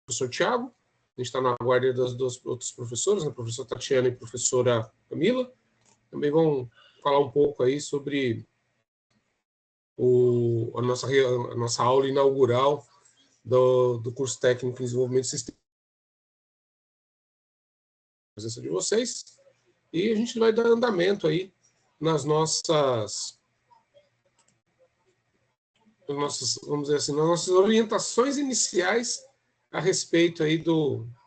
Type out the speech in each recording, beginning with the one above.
professor Tiago, a gente está na guarda das duas outras professoras, a professora Tatiana e a professora Camila. Também vão falar um pouco aí sobre a nossa aula inaugural do curso técnico em desenvolvimento de sistemas. A presença de vocês. E a gente vai dar andamento aí nas nossas, vamos dizer assim, nas nossas orientações iniciais a respeito aí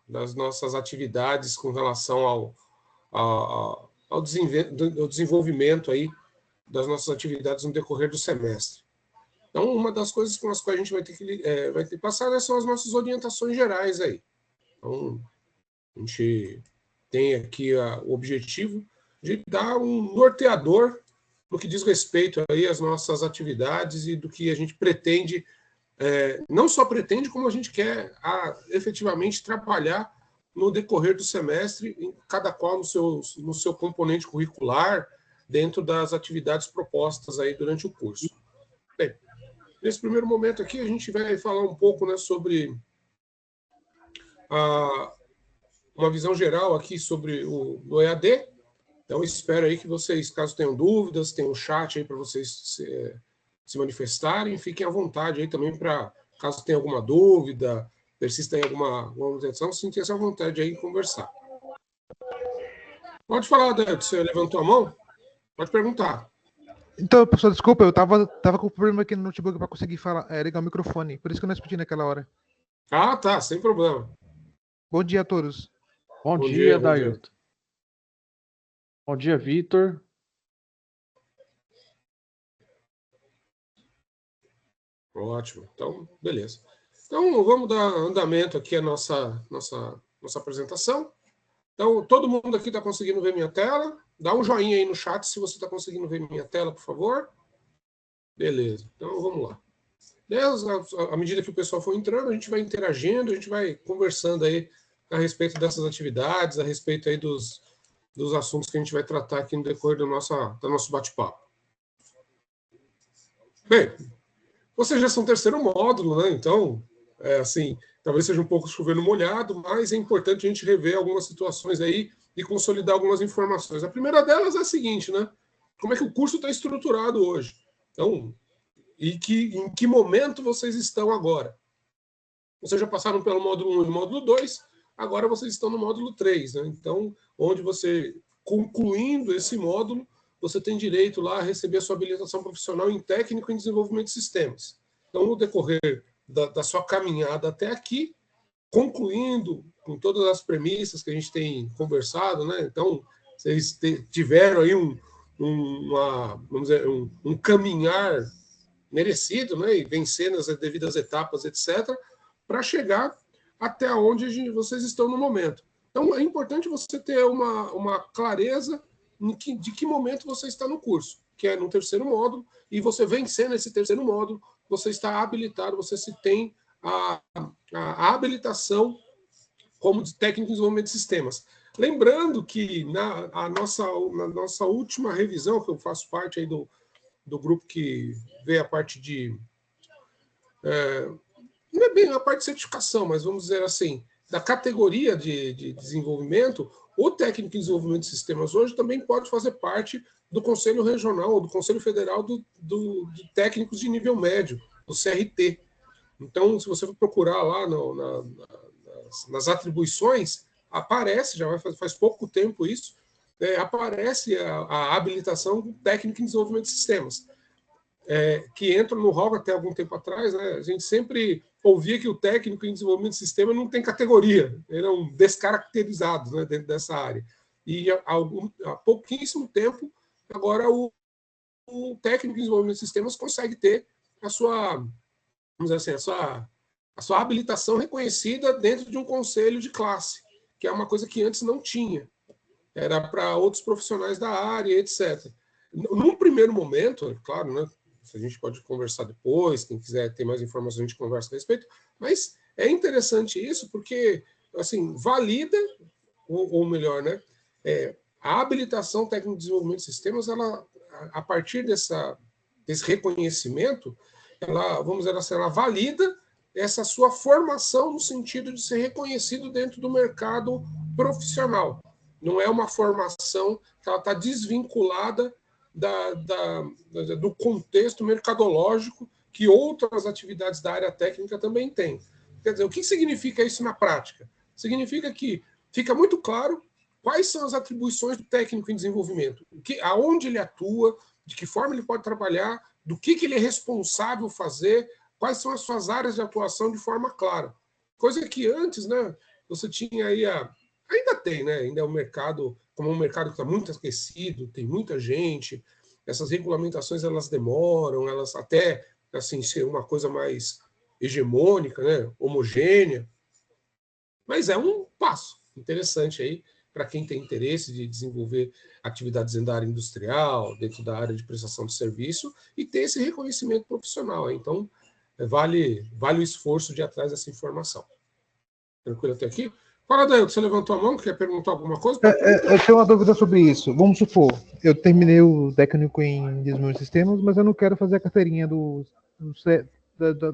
das nossas atividades com relação ao desenvolvimento aí das nossas atividades no decorrer do semestre. Então, uma das coisas com as quais a gente vai ter que passar, né, são as nossas orientações gerais aí. Então, a gente tem aqui o objetivo de dar um norteador no que diz respeito aí às nossas atividades e do que a gente pretende, não só pretende, como a gente quer efetivamente trabalhar no decorrer do semestre, em cada qual no seu componente curricular, dentro das atividades propostas aí durante o curso. Bem, nesse primeiro momento aqui, a gente vai falar um pouco, né, sobre uma visão geral aqui sobre o EAD. Então, espero aí que vocês, caso tenham dúvidas, tenham um chat aí para vocês se manifestarem, fiquem à vontade aí também para, caso tenha alguma dúvida, persista em alguma orientação, sinta-se à vontade aí em conversar. Pode falar, Débora, você levantou a mão? Pode perguntar. Então, pessoal, desculpa, eu tava com problema aqui no notebook para conseguir ligar o microfone, por isso que eu não respondi naquela hora. Ah, tá, sem problema. Bom dia a todos. Bom dia, Dailton. Bom dia, Vitor. Ótimo, então, beleza. Então, vamos dar andamento aqui à nossa apresentação. Então, todo mundo aqui está conseguindo ver minha tela? Dá um joinha aí no chat se você está conseguindo ver minha tela, por favor. Beleza, então vamos lá. À medida que o pessoal for entrando, a gente vai interagindo, a gente vai conversando aí a respeito dessas atividades, a respeito aí dos assuntos que a gente vai tratar aqui no decorrer do nosso bate-papo. Bem, vocês já são terceiro módulo, né? Então, assim, talvez seja um pouco chovendo molhado, mas é importante a gente rever algumas situações aí e consolidar algumas informações. A primeira delas é a seguinte, né? Como é que o curso está estruturado hoje? Então, em que momento vocês estão agora? Vocês já passaram pelo módulo 1 e módulo 2, agora vocês estão no módulo 3, né? Então, onde você, concluindo esse módulo, você tem direito lá a receber a sua habilitação profissional em técnico em desenvolvimento de sistemas. Então, no decorrer da sua caminhada até aqui, concluindo com todas as premissas que a gente tem conversado, né? Então, vocês tiveram aí vamos dizer, um caminhar merecido, né? E vencendo as devidas etapas, etc., para chegar até onde vocês estão no momento. Então, é importante você ter uma clareza de que momento você está no curso, que é no terceiro módulo, e você vencendo esse terceiro módulo, você está habilitado, você se tem a habilitação como técnico em desenvolvimento de sistemas. Lembrando que na nossa última revisão, que eu faço parte aí do grupo que vê a parte de... não é bem a parte de certificação, mas vamos dizer assim, da categoria de desenvolvimento, o técnico em desenvolvimento de sistemas hoje também pode fazer parte do Conselho Regional ou do Conselho Federal de Técnicos de Nível Médio, do CRT. Então, se você for procurar lá nas atribuições, aparece, já faz pouco tempo isso, aparece a habilitação do técnico em desenvolvimento de sistemas, que entra no rol até algum tempo atrás, né? A gente sempre ouvia que o técnico em desenvolvimento de sistema não tem categoria, ele é um descaracterizado, né, dentro dessa área. E há pouquíssimo tempo, agora o técnico em desenvolvimento de sistemas consegue ter a sua, vamos dizer assim, a sua habilitação reconhecida dentro de um conselho de classe, que é uma coisa que antes não tinha. Era para outros profissionais da área, etc. Num primeiro momento, é claro, né? A gente pode conversar depois, quem quiser ter mais informações, a gente conversa a respeito, mas é interessante isso porque, assim, valida, ou melhor, né, a habilitação técnica de desenvolvimento de sistemas, ela, a partir desse reconhecimento, ela, vamos dizer assim, ela valida essa sua formação no sentido de ser reconhecido dentro do mercado profissional. Não é uma formação que ela está desvinculada do contexto mercadológico que outras atividades da área técnica também têm. Quer dizer, o que significa isso na prática? Significa que fica muito claro quais são as atribuições do técnico em desenvolvimento, aonde ele atua, de que forma ele pode trabalhar, do que ele é responsável fazer, quais são as suas áreas de atuação de forma clara. Coisa que antes, né, você tinha aí ainda tem, né? Ainda é um mercado, como um mercado que está muito aquecido, tem muita gente, essas regulamentações elas demoram, elas até assim ser uma coisa mais hegemônica, né, homogênea, mas é um passo interessante aí para quem tem interesse de desenvolver atividades dentro da área industrial, dentro da área de prestação de serviço e ter esse reconhecimento profissional. Então, vale o esforço de ir atrás dessa informação. Tranquilo até aqui? Fala, Dailton, você levantou a mão, quer perguntar alguma coisa? Eu tenho uma dúvida sobre isso. Vamos supor, eu terminei o técnico em desenvolvimento de sistemas, mas eu não quero fazer a carteirinha do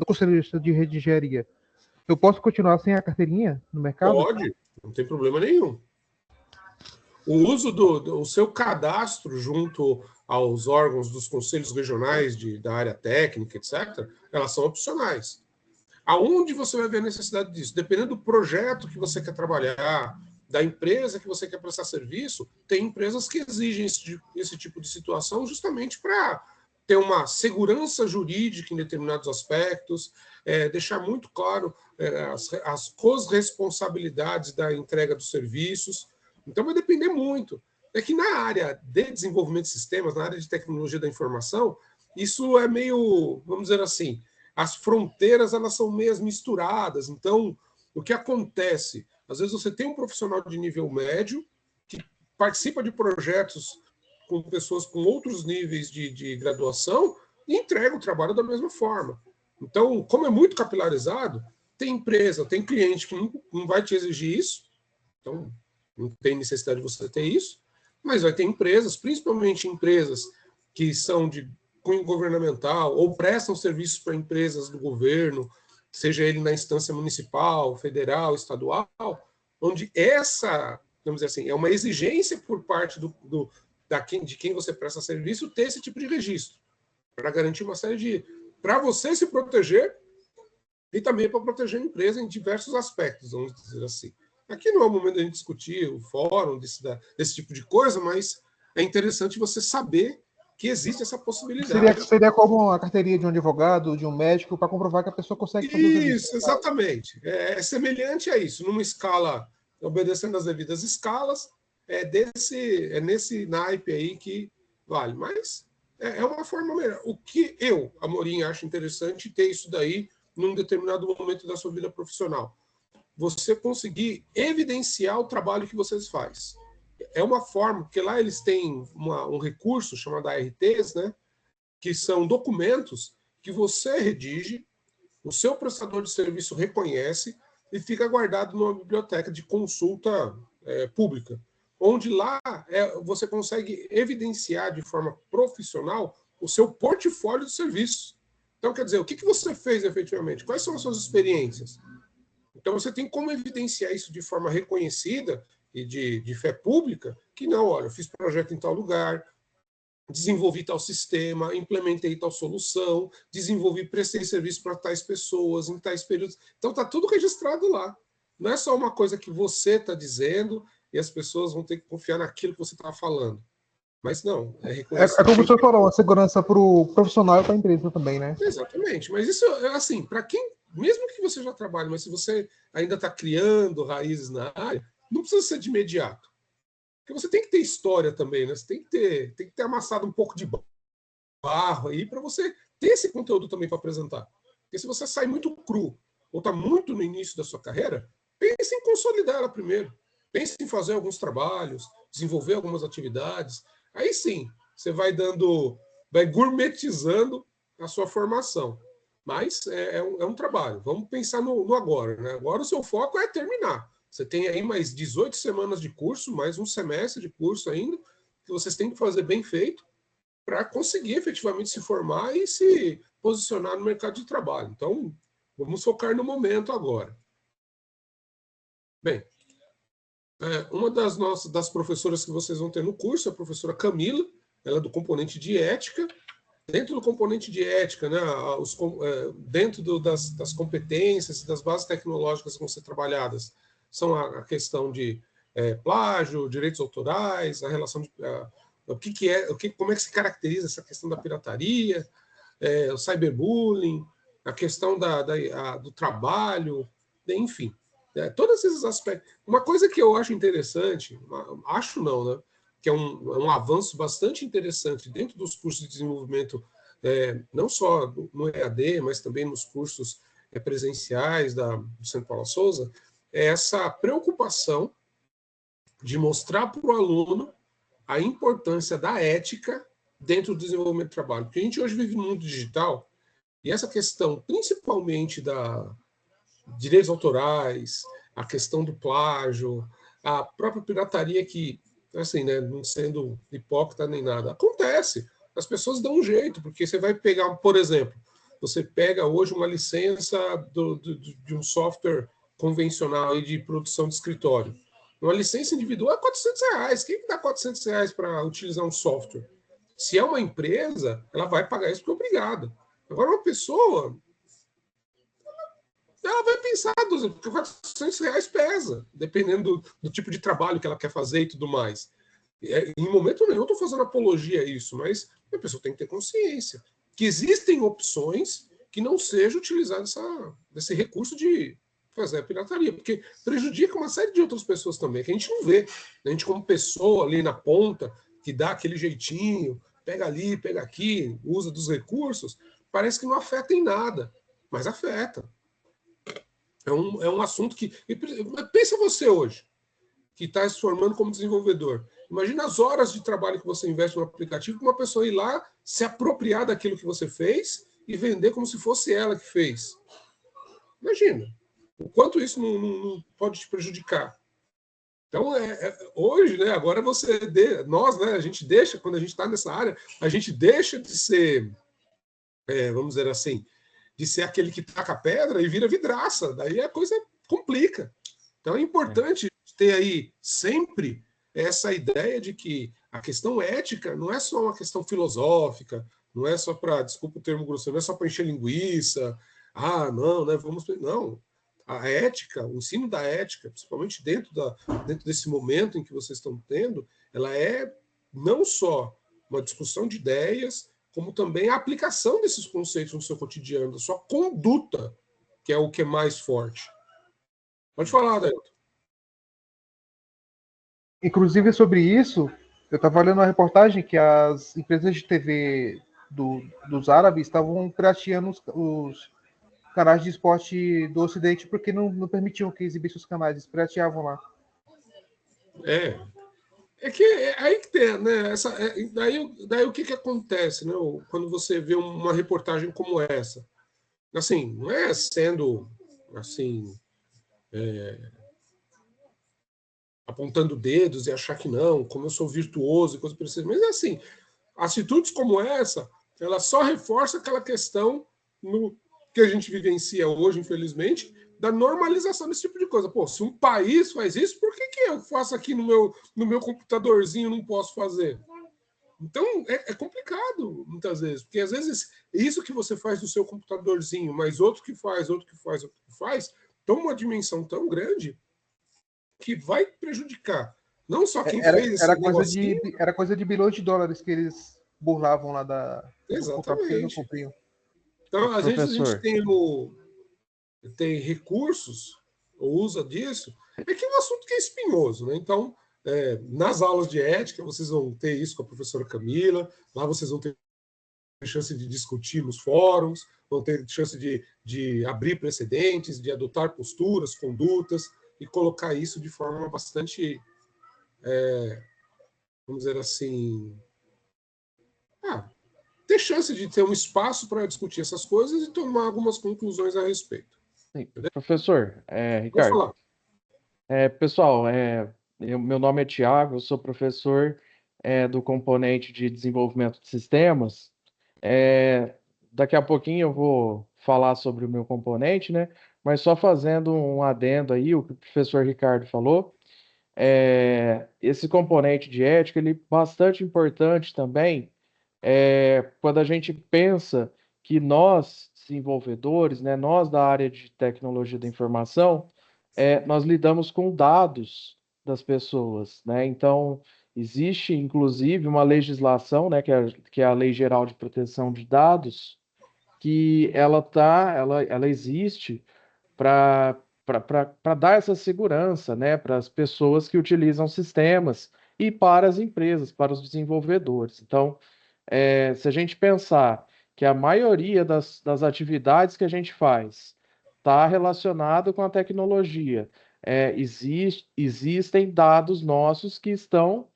Conselho de Rede de Engenharia. Eu posso continuar sem a carteirinha no mercado? Pode, não tem problema nenhum. O uso do seu cadastro junto aos órgãos dos conselhos regionais da área técnica, etc., elas são opcionais. Aonde você vai ver a necessidade disso? Dependendo do projeto que você quer trabalhar, da empresa que você quer prestar serviço, tem empresas que exigem esse tipo de situação justamente para ter uma segurança jurídica em determinados aspectos, deixar muito claro as corresponsabilidades da entrega dos serviços. Então, vai depender muito. É que na área de desenvolvimento de sistemas, na área de tecnologia da informação, isso é meio, vamos dizer assim, as fronteiras elas são meio misturadas. Então, o que acontece? Às vezes você tem um profissional de nível médio que participa de projetos com pessoas com outros níveis de graduação e entrega o trabalho da mesma forma. Então, como é muito capilarizado, tem empresa, tem cliente que não vai te exigir isso, então não tem necessidade de você ter isso, mas vai ter empresas, principalmente empresas que são de cunho governamental ou prestam serviços para empresas do governo, seja ele na instância municipal, federal, estadual, onde essa, vamos dizer assim, é uma exigência por parte de quem você presta serviço ter esse tipo de registro, para garantir uma série de... para você se proteger e também para proteger a empresa em diversos aspectos, vamos dizer assim. Aqui não é o momento de a gente discutir o fórum desse tipo de coisa, mas é interessante você saber que existe essa possibilidade. Seria como a carteirinha de um advogado, de um médico, para comprovar que a pessoa consegue fazer o serviço. Isso, exatamente. É semelhante a isso, numa escala, obedecendo as devidas escalas, é nesse naipe aí que vale. Mas é uma forma melhor. O que eu, Amorim, acho interessante ter isso daí num determinado momento da sua vida profissional. Você conseguir evidenciar o trabalho que vocês fazem. É uma forma, porque lá eles têm um recurso chamado ARTs, né, que são documentos que você redige, o seu prestador de serviço reconhece e fica guardado numa biblioteca de consulta pública, onde lá você consegue evidenciar de forma profissional o seu portfólio de serviços. Então, quer dizer, o que você fez efetivamente? Quais são as suas experiências? Então, você tem como evidenciar isso de forma reconhecida e de fé pública, que não, olha, eu fiz projeto em tal lugar, desenvolvi tal sistema, implementei tal solução, prestei serviço para tais pessoas em tais períodos. Então, está tudo registrado lá. Não é só uma coisa que você está dizendo e as pessoas vão ter que confiar naquilo que você está falando. Mas não, é reconhecido. É como você falou, a segurança para o profissional e para a empresa também, né? Exatamente. Mas isso é assim, para quem, mesmo que você já trabalhe, mas se você ainda está criando raízes na área, não precisa ser de imediato. Porque você tem que ter história também, né? Você tem que ter amassado um pouco de barro aí para você ter esse conteúdo também para apresentar. Porque se você sai muito cru ou está muito no início da sua carreira, pense em consolidar ela primeiro. Pense em fazer alguns trabalhos, desenvolver algumas atividades. Aí sim, você vai gourmetizando a sua formação. Mas é um trabalho. Vamos pensar no agora, né? Agora o seu foco é terminar. Você tem aí mais 18 semanas de curso, mais um semestre de curso ainda, que vocês têm que fazer bem feito para conseguir efetivamente se formar e se posicionar no mercado de trabalho. Então, Vamos focar no momento agora. Bem, uma das professoras que vocês vão ter no curso é a professora Camila, ela é do componente de ética. Dentro do componente de ética, né, dentro das competências e das bases tecnológicas que vão ser trabalhadas, são a questão de plágio, direitos autorais, a relação de como é que se caracteriza essa questão da pirataria, o cyberbullying, a questão do trabalho, enfim, todos esses aspectos. Uma coisa que eu acho interessante, acho não, né? Que é um avanço bastante interessante dentro dos cursos de desenvolvimento, não só no EAD, mas também nos cursos presenciais do Centro Paula Souza, é essa preocupação de mostrar para o aluno a importância da ética dentro do desenvolvimento do trabalho. Porque a gente hoje vive no mundo digital e essa questão, principalmente da direitos autorais, a questão do plágio, a própria pirataria que, assim, né, não sendo hipócrita nem nada, acontece. As pessoas dão um jeito, porque você vai pegar, por exemplo, você pega hoje uma licença de um software convencional aí de produção de escritório. Uma licença individual é R$400. Quem dá R$400 para utilizar um software? Se é uma empresa, ela vai pagar isso porque é obrigada. Agora, uma pessoa, ela vai pensar, porque R$400 pesa, dependendo do tipo de trabalho que ela quer fazer e tudo mais. Em momento nenhum eu estou fazendo apologia a isso, mas a pessoa tem que ter consciência que existem opções que não seja utilizado desse recurso de fazer a pirataria, porque prejudica uma série de outras pessoas também, que a gente não vê. A gente, como pessoa ali na ponta, que dá aquele jeitinho, pega ali, pega aqui, usa dos recursos, parece que não afeta em nada, mas afeta. É um assunto que... Pensa você hoje, que está se formando como desenvolvedor. Imagina as horas de trabalho que você investe no aplicativo para uma pessoa ir lá, se apropriar daquilo que você fez e vender como se fosse ela que fez. Imagina o quanto isso não pode te prejudicar. Então, hoje, né, agora nós, né, a gente deixa, quando a gente está nessa área, a gente deixa de ser, vamos dizer assim, de ser aquele que taca pedra e vira vidraça. Daí a coisa complica. Então é importante ter aí sempre essa ideia de que a questão ética não é só uma questão filosófica, não é só para, desculpa o termo grosseiro, não é só para encher linguiça, não, né, não. A ética, o ensino da ética, principalmente dentro desse momento em que vocês estão tendo, ela é não só uma discussão de ideias, como também a aplicação desses conceitos no seu cotidiano, da sua conduta, que é o que é mais forte. Pode falar, Dailton. Inclusive, sobre isso, eu estava lendo uma reportagem que as empresas de TV dos árabes estavam pirateando os canais de esporte do Ocidente porque não permitiam que exibissem os canais, eles pirateavam lá. É que aí que tem, né? Daí o que acontece, né? Quando você vê uma reportagem como essa, assim, não é sendo assim apontando dedos e achar que não, como eu sou virtuoso e coisa parecida, mas é assim, atitudes como essa, ela só reforça aquela questão que a gente vivencia hoje, infelizmente, da normalização desse tipo de coisa. Pô, se um país faz isso, por que eu faço aqui no meu computadorzinho não posso fazer? Então, é complicado, muitas vezes, porque às vezes isso que você faz no seu computadorzinho, mas outro que faz, toma uma dimensão tão grande que vai prejudicar não só quem fez esse negocinho... Era coisa de bilhões de dólares que eles burlavam lá do contrato que eles não cumpriam. Então, às vezes a gente Professor, tem recursos, ou usa disso, é que é um assunto que é espinhoso, né? Então, nas aulas de ética, vocês vão ter isso com a professora Camila, lá vocês vão ter chance de discutir nos fóruns, vão ter chance de abrir precedentes, de adotar posturas, condutas, e colocar isso de forma bastante, vamos dizer assim, ter chance de ter um espaço para discutir essas coisas e tomar algumas conclusões a respeito. sim. Professor, Vou Ricardo. falar. Pessoal, meu nome é Tiago, eu sou professor do componente de desenvolvimento de sistemas. Daqui a pouquinho eu vou falar sobre o meu componente, né? Mas só fazendo um adendo aí, o que o professor Ricardo falou, esse componente de ética, ele é bastante importante também, quando a gente pensa que nós, desenvolvedores, né, nós da área de tecnologia da informação, nós lidamos com dados das pessoas, né? Então, existe, inclusive, uma legislação, né, que é a Lei Geral de Proteção de Dados, que ela existe para dar essa segurança, né, para as pessoas que utilizam sistemas e para as empresas, para os desenvolvedores. Então, se a gente pensar que a maioria das atividades que a gente faz está relacionado com a tecnologia, existem dados nossos que estão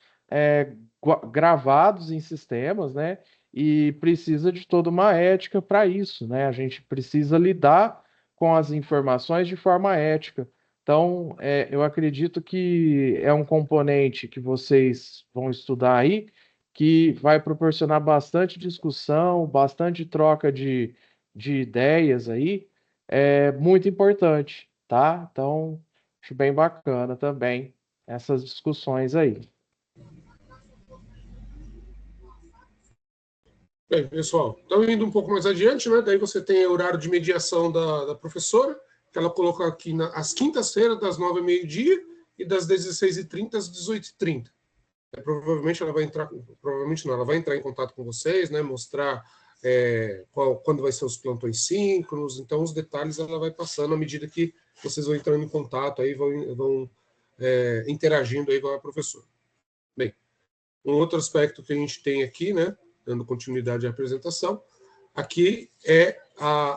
gravados em sistemas, né? E precisa de toda uma ética para isso, né? A gente precisa lidar com as informações de forma ética. Então, eu acredito que é um componente que vocês vão estudar aí, que vai proporcionar bastante discussão, bastante troca de ideias aí, é muito importante, tá? Então, acho bem bacana também essas discussões aí. Bem, pessoal, então indo um pouco mais adiante, né? Daí você tem o horário de mediação da professora, que ela coloca aqui às quintas-feiras, das 9h ao meio-dia, e das 16h30 às 18h30. Provavelmente ela vai entrar, provavelmente não, ela vai entrar em contato com vocês, né? Mostrar quando vai ser os plantões síncronos, então os detalhes ela vai passando à medida que vocês vão entrando em contato, aí vão interagindo aí com a professora. Bem, um outro aspecto que a gente tem aqui, né? Dando continuidade à apresentação, aqui é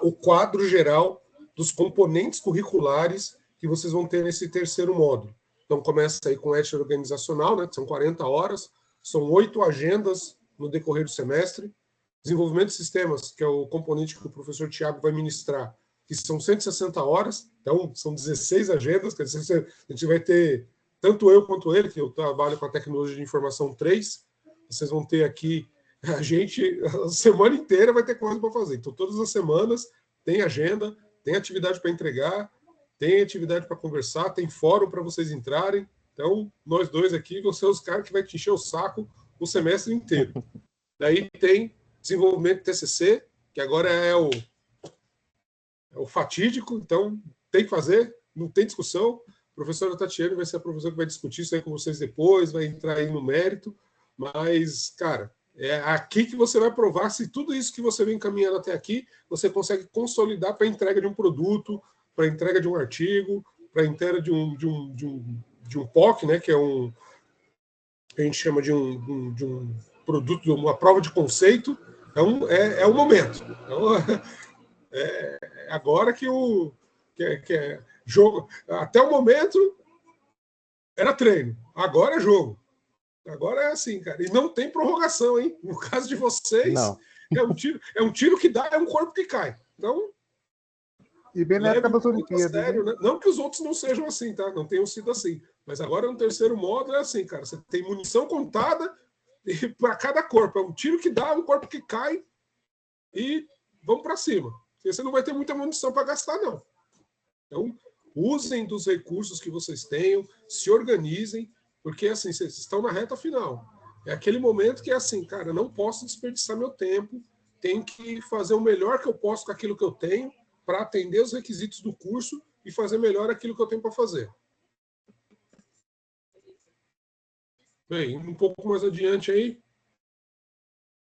o quadro geral dos componentes curriculares que vocês vão ter nesse terceiro módulo. Então, começa aí com ética organizacional, né, que são 40 horas, são 8 agendas no decorrer do semestre. Desenvolvimento de sistemas, que é o componente que o professor Tiago vai ministrar, que são 160 horas, então são 16 agendas, quer dizer, a gente vai ter, tanto eu quanto ele, que eu trabalho com a tecnologia de informação 3, vocês vão ter aqui a gente, a semana inteira vai ter coisa para fazer. Então, todas as semanas tem agenda, tem atividade para entregar, tem atividade para conversar, tem fórum para vocês entrarem. Então, nós dois aqui vão ser os caras que vai te encher o saco o semestre inteiro. Daí tem desenvolvimento de TCC, que agora é o fatídico, então tem que fazer, não tem discussão. A professora Tatiana vai ser a professora que vai discutir isso aí com vocês depois, vai entrar aí no mérito, mas, cara, é aqui que você vai provar se tudo isso que você vem caminhando até aqui, você consegue consolidar para a entrega de um produto, para a entrega de um artigo, para a entrega de um POC, né, que é a gente chama de um produto, uma prova de conceito. Então, é o momento. Então, agora que é jogo. Até o momento era treino, agora é jogo. Agora é assim, cara. E não tem prorrogação, hein? No caso de vocês, Não. é um tiro que dá, é um corpo que cai. Então, e bem na época das Olimpíadas. Sério, né? Não que os outros não sejam assim, tá? Não tenham sido assim. Mas agora no terceiro módulo é assim, cara. Você tem munição contada para cada corpo. É um tiro que dá, um corpo que cai e vamos para cima. Porque você não vai ter muita munição para gastar, não. Então, usem dos recursos que vocês tenham, se organizem, porque assim, vocês estão na reta final. É aquele momento que é assim, cara, eu não posso desperdiçar meu tempo, tenho que fazer o melhor que eu posso com aquilo que eu tenho para atender os requisitos do curso e fazer melhor aquilo que eu tenho para fazer. Bem, um pouco mais adiante aí,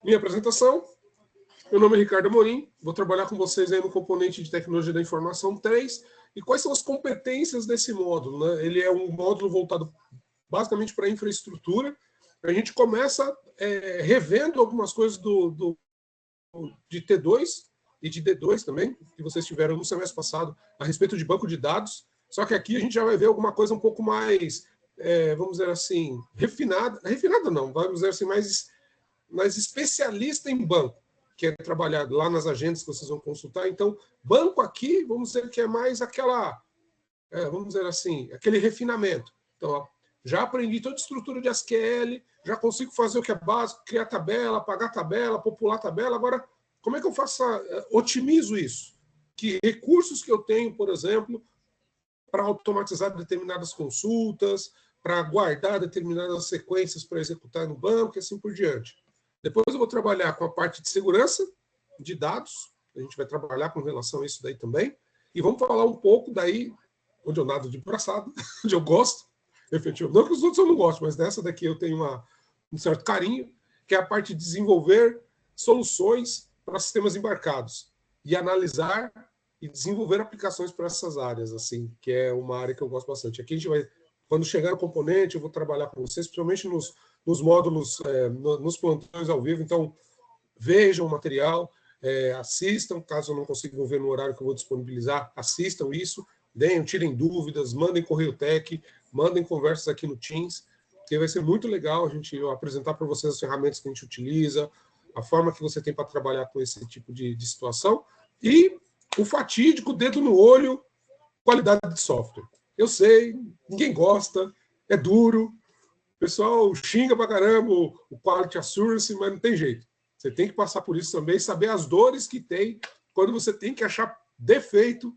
minha apresentação. Meu nome é Ricardo Amorim, vou trabalhar com vocês aí no componente de tecnologia da informação 3. E quais são as competências desse módulo, né? Ele é um módulo voltado basicamente para a infraestrutura. A gente começa revendo algumas coisas de T2 e de D2 também, que vocês tiveram no semestre passado, a respeito de banco de dados. Só que aqui a gente já vai ver alguma coisa um pouco mais, vamos dizer assim, refinada. Refinada não, vamos dizer assim, mais especialista em banco, que é trabalhado lá nas agendas que vocês vão consultar. Então, banco aqui, vamos dizer que é mais vamos dizer assim, aquele refinamento. Então, ó, já aprendi toda a estrutura de SQL, já consigo fazer o que é básico, criar tabela, apagar tabela, popular tabela. Agora, como é que eu otimizo isso? que recursos que eu tenho, por exemplo, para automatizar determinadas consultas, para guardar determinadas sequências para executar no banco e assim por diante. Depois eu vou trabalhar com a parte de segurança de dados, a gente vai trabalhar com relação a isso daí também, e vamos falar um pouco daí, onde eu nado de braçada, onde eu gosto, efetivamente. Não que os outros eu não gosto, mas nessa daqui eu tenho um certo carinho, que é a parte de desenvolver soluções para sistemas embarcados e analisar e desenvolver aplicações para essas áreas, assim, que é uma área que eu gosto bastante. Aqui a gente vai, quando chegar no componente, eu vou trabalhar com vocês, principalmente nos módulos, nos plantões ao vivo. Então, vejam o material, assistam, caso não consigam ver no horário que eu vou disponibilizar, assistam isso, tirem dúvidas, mandem correio tech, mandem conversas aqui no Teams, que vai ser muito legal a gente apresentar para vocês as ferramentas que a gente utiliza, a forma que você tem para trabalhar com esse tipo de situação, e o fatídico dedo no olho, qualidade de software. Eu sei, ninguém gosta, é duro, o pessoal xinga pra caramba o Quality Assurance, mas não tem jeito. Você tem que passar por isso também, saber as dores que tem quando você tem que achar defeito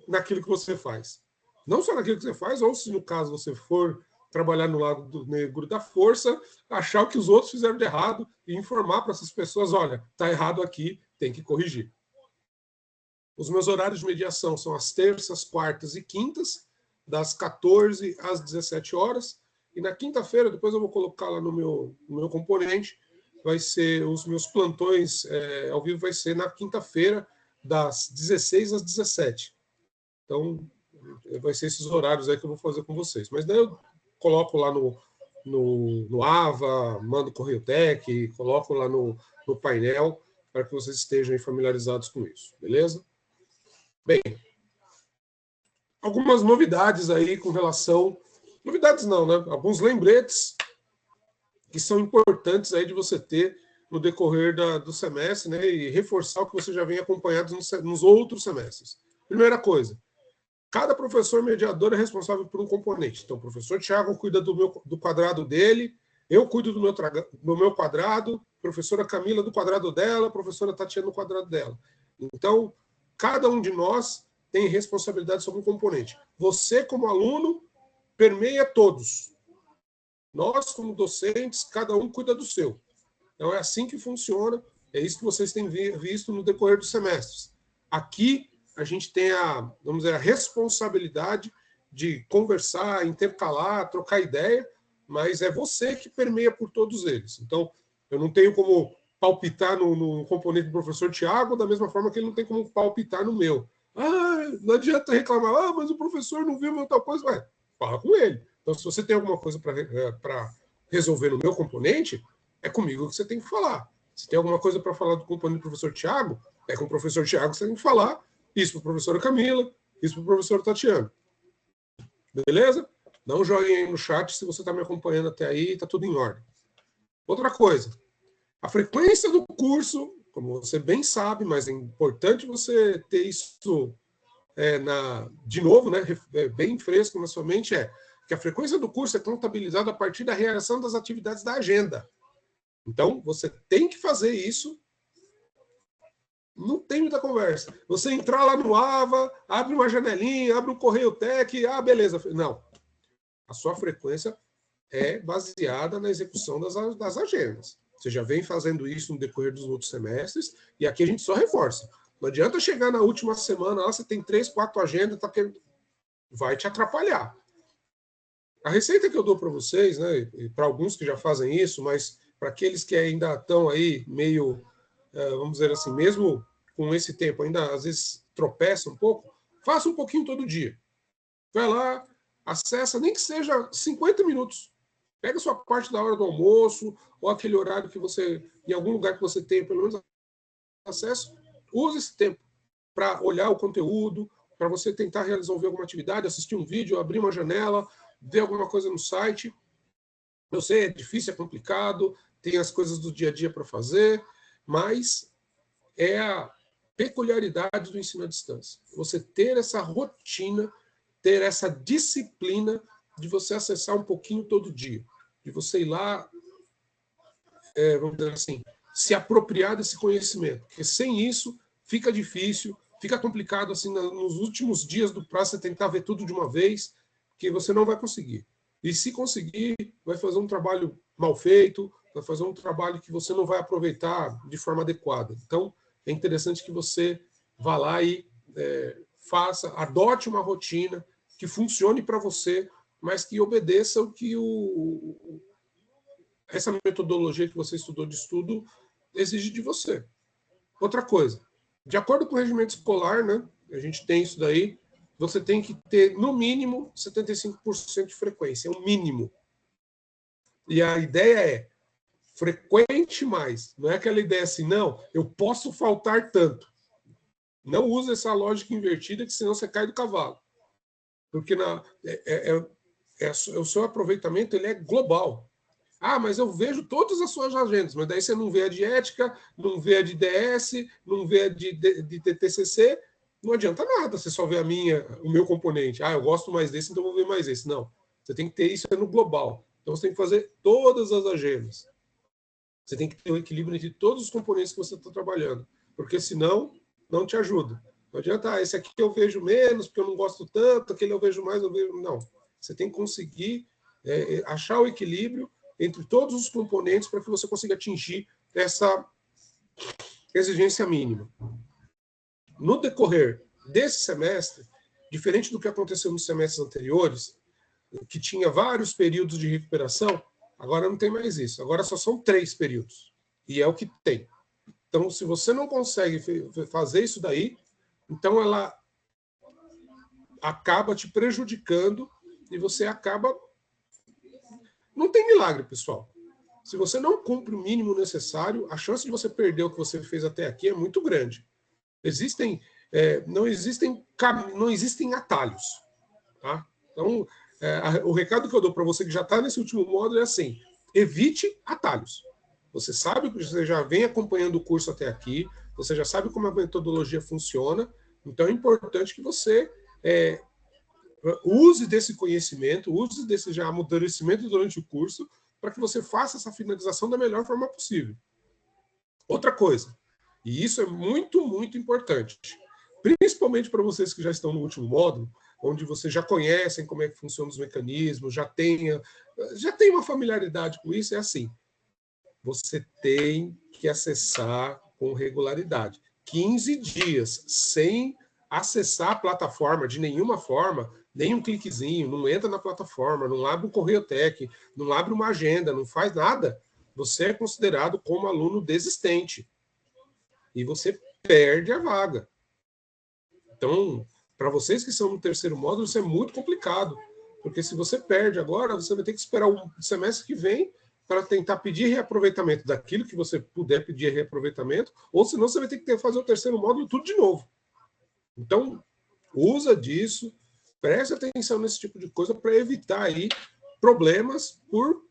naquilo que você faz. Não só naquilo que você faz, ou se no caso você for trabalhar no lado do negro da força, achar o que os outros fizeram de errado e informar para essas pessoas, olha, está errado aqui, tem que corrigir. Os meus horários de mediação são as terças, quartas e quintas, das 14 às 17 horas. E na quinta-feira, depois eu vou colocar lá no meu componente, vai ser os meus plantões ao vivo, vai ser na quinta-feira, das 16 às 17. Então, vai ser esses horários aí que eu vou fazer com vocês. Mas daí eu coloco lá no AVA, mando correio tech, coloco lá no painel, para que vocês estejam familiarizados com isso, beleza? Bem, algumas novidades aí com relação... Novidades não, né? Alguns lembretes que são importantes aí de você ter no decorrer do semestre, né? E reforçar o que você já vem acompanhando nos outros semestres. Primeira coisa, cada professor mediador é responsável por um componente. Então, o professor Tiago cuida do quadrado dele, eu cuido do meu quadrado, a professora Camila do quadrado dela, a professora Tatiana do quadrado dela. Então, cada um de nós tem responsabilidade sobre um componente. Você, como aluno, permeia todos. Nós, como docentes, cada um cuida do seu. Então, é assim que funciona, é isso que vocês têm visto no decorrer dos semestres. Aqui, a gente tem vamos dizer, a responsabilidade de conversar, intercalar, trocar ideia, mas é você que permeia por todos eles. Então, eu não tenho como palpitar no componente do professor Tiago, da mesma forma que ele não tem como palpitar no meu. Não adianta reclamar, mas o professor não viu meu tal coisa. Ué, fala com ele. Então, se você tem alguma coisa para resolver no meu componente, é comigo que você tem que falar. Se tem alguma coisa para falar do componente do professor Tiago, é com o professor Tiago que você tem que falar. Isso para a professora Camila, isso para o professor Tatiana. Beleza? Dá um joinha aí no chat se você está me acompanhando até aí, está tudo em ordem. Outra coisa, a frequência do curso, como você bem sabe, mas é importante você ter isso de novo, né, bem fresco na sua mente, que a frequência do curso é contabilizada a partir da realização das atividades da agenda. Então, você tem que fazer isso. Não tem muita conversa. Você entrar lá no AVA, abre uma janelinha, abre um correio tech, beleza. Não. A sua frequência é baseada na execução das agendas. Você já vem fazendo isso no decorrer dos outros semestres, e aqui a gente só reforça. Não adianta chegar na última semana, lá você tem 3, 4 agendas, vai te atrapalhar. A receita que eu dou para vocês, né, para alguns que já fazem isso, mas para aqueles que ainda estão aí meio, vamos dizer assim, mesmo com esse tempo, ainda às vezes tropeça um pouco, faça um pouquinho todo dia. Vai lá, acessa, nem que seja 50 minutos. Pega a sua parte da hora do almoço, ou aquele horário que você, em algum lugar que você tenha pelo menos acesso, use esse tempo para olhar o conteúdo, para você tentar resolver alguma atividade, assistir um vídeo, abrir uma janela, ver alguma coisa no site. Eu sei, é difícil, é complicado, tem as coisas do dia a dia para fazer, mas é a peculiaridade do ensino à distância. Você ter essa rotina, ter essa disciplina de você acessar um pouquinho todo dia, de você ir lá, vamos dizer assim, se apropriar desse conhecimento. Porque sem isso, fica difícil, fica complicado assim nos últimos dias do prazo você tentar ver tudo de uma vez, que você não vai conseguir. E se conseguir, vai fazer um trabalho mal feito, vai fazer um trabalho que você não vai aproveitar de forma adequada. Então, é interessante que você vá lá e adote uma rotina que funcione para você, mas que obedeça o que essa metodologia que você estudou de estudo exige de você. Outra coisa, de acordo com o regimento escolar, né, a gente tem isso daí, você tem que ter, no mínimo, 75% de frequência, é o mínimo. E a ideia é frequente mais. Não é aquela ideia assim, não, eu posso faltar tanto. Não use essa lógica invertida, que senão você cai do cavalo. Porque o seu aproveitamento ele é global. Ah, mas eu vejo todas as suas agendas, mas daí você não vê a de ética, não vê a de DS, não vê a de TCC, não adianta nada, você só vê o meu componente. Ah, eu gosto mais desse, então vou ver mais esse. Não, você tem que ter isso no global. Então você tem que fazer todas as agendas. Você tem que ter um equilíbrio entre todos os componentes que você está trabalhando, porque senão não te ajuda. Não adianta, esse aqui eu vejo menos, porque eu não gosto tanto, aquele eu vejo mais, eu vejo... Não, você tem que conseguir achar o equilíbrio entre todos os componentes para que você consiga atingir essa exigência mínima. No decorrer desse semestre, diferente do que aconteceu nos semestres anteriores, que tinha vários períodos de recuperação, agora não tem mais isso. Agora só são 3 períodos. E é o que tem. Então, se você não consegue fazer isso daí, então ela acaba te prejudicando e você acaba... Não tem milagre, pessoal. Se você não cumpre o mínimo necessário, a chance de você perder o que você fez até aqui é muito grande. Não existem atalhos. Tá? Então, o recado que eu dou para você que já está nesse último módulo é assim: evite atalhos. Você sabe que você já vem acompanhando o curso até aqui, você já sabe como a metodologia funciona, então é importante que você use desse conhecimento, use desse já amadurecimento durante o curso, para que você faça essa finalização da melhor forma possível. Outra coisa, e isso é muito, muito importante, principalmente para vocês que já estão no último módulo, onde vocês já conhecem como é que funcionam os mecanismos, já tem uma familiaridade com isso, é assim: você tem que acessar com regularidade. 15 dias sem acessar a plataforma de nenhuma forma, nem um cliquezinho, não entra na plataforma, não abre o Correiotec, não abre uma agenda, não faz nada, você é considerado como aluno desistente. E você perde a vaga. Então, para vocês que são no terceiro módulo, isso é muito complicado, porque se você perde agora, você vai ter que esperar o semestre que vem para tentar pedir reaproveitamento daquilo que você puder pedir reaproveitamento, ou senão você vai ter que fazer o terceiro módulo tudo de novo. Então, usa disso, preste atenção nesse tipo de coisa para evitar aí problemas por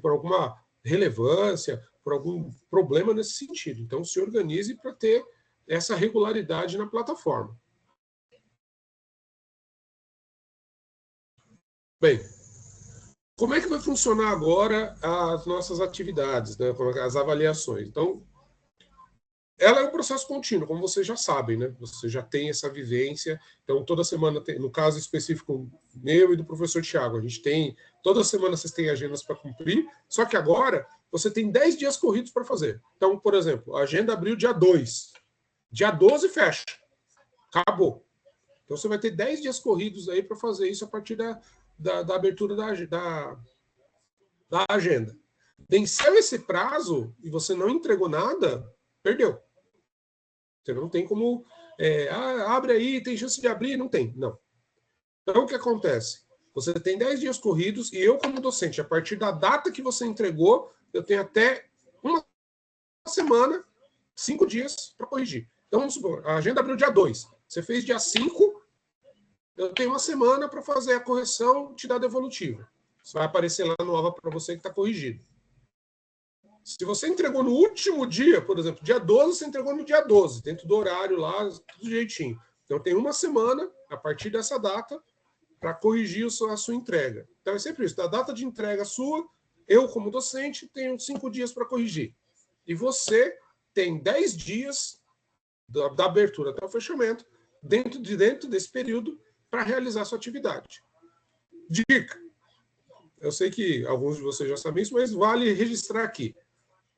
alguma relevância, por algum problema nesse sentido. Então, se organize para ter essa regularidade na plataforma. Bem, como é que vai funcionar agora as nossas atividades, né? As avaliações? Então, ela é um processo contínuo, como vocês já sabem, né? Você já tem essa vivência. Então, toda semana, no caso específico meu e do professor Tiago, a gente tem... Toda semana vocês têm agendas para cumprir, só que agora você tem 10 dias corridos para fazer. Então, por exemplo, a agenda abriu dia 2. Dia 12 fecha. Acabou. Então, você vai ter 10 dias corridos aí para fazer isso a partir da abertura da agenda. Venceu esse prazo e você não entregou nada, perdeu. Você não tem como... abre aí, tem chance de abrir? Não tem, não. Então, o que acontece? Você tem 10 dias corridos e eu, como docente, a partir da data que você entregou, eu tenho até uma semana, 5 dias para corrigir. Então, vamos supor, a agenda abriu dia 2. Você fez dia 5, eu tenho uma semana para fazer a correção e te dar devolutiva. Isso vai aparecer lá no AVA para você que está corrigido. Se você entregou no último dia, por exemplo, dia 12, você entregou no dia 12, dentro do horário lá, tudo jeitinho. Então, tem uma semana, a partir dessa data, para corrigir a sua entrega. Então, é sempre isso. Da data de entrega sua, eu, como docente, tenho 5 dias para corrigir. E você tem 10 dias da abertura até o fechamento, dentro desse período, para realizar sua atividade. Dica: eu sei que alguns de vocês já sabem isso, mas vale registrar aqui.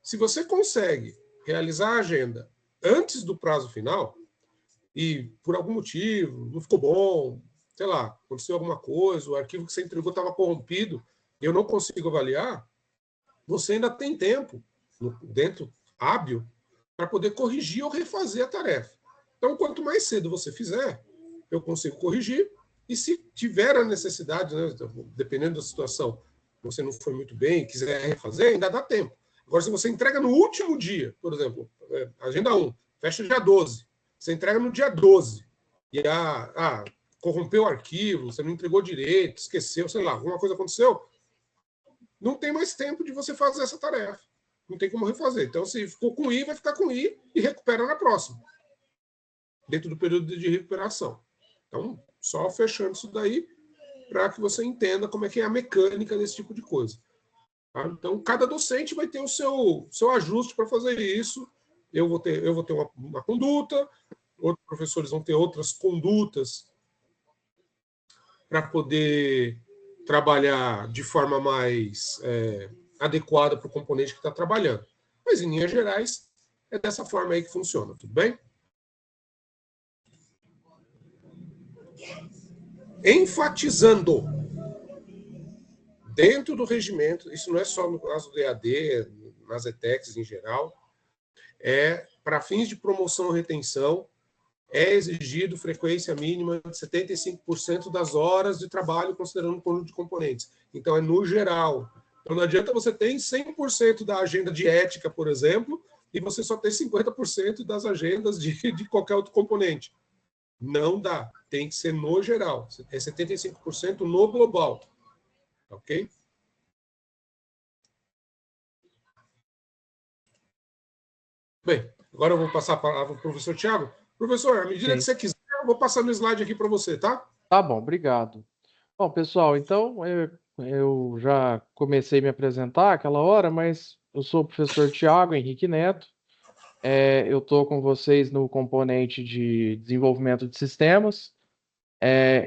Se você consegue realizar a agenda antes do prazo final, e por algum motivo não ficou bom, sei lá, aconteceu alguma coisa, o arquivo que você entregou estava corrompido, e eu não consigo avaliar, você ainda tem tempo, dentro hábil, para poder corrigir ou refazer a tarefa. Então, quanto mais cedo você fizer, eu consigo corrigir, e se tiver a necessidade, né, dependendo da situação, você não foi muito bem, quiser refazer, ainda dá tempo. Agora, se você entrega no último dia, por exemplo, agenda 1, fecha dia 12, você entrega no dia 12, e corrompeu o arquivo, você não entregou direito, esqueceu, sei lá, alguma coisa aconteceu, não tem mais tempo de você fazer essa tarefa. Não tem como refazer. Então, se ficou com I, vai ficar com I e recupera na próxima, dentro do período de recuperação. Então, só fechando isso daí para que você entenda como é que é a mecânica desse tipo de coisa. Tá? Então, cada docente vai ter o seu ajuste para fazer isso. Eu vou ter uma conduta, outros professores vão ter outras condutas para poder trabalhar de forma mais adequada para o componente que está trabalhando. Mas, em linhas gerais, é dessa forma aí que funciona, tudo bem? Enfatizando, dentro do regimento, isso não é só no caso do EAD, nas ETECs em geral, para fins de promoção ou retenção, é exigido frequência mínima de 75% das horas de trabalho, considerando o conjunto de componentes. Então, é no geral. Então, não adianta você ter 100% da agenda de ética, por exemplo, e você só ter 50% das agendas de qualquer outro componente. Não dá. Tem que ser no geral. É 75% no global. Ok? Bem, agora eu vou passar a palavra para o professor Tiago. Professor, à medida que você quiser, eu vou passar no slide aqui para você, tá? Tá bom, obrigado. Bom, pessoal, então eu já comecei a me apresentar aquela hora, mas eu sou o professor Tiago Henrique Neto. Eu estou com vocês no componente de desenvolvimento de sistemas.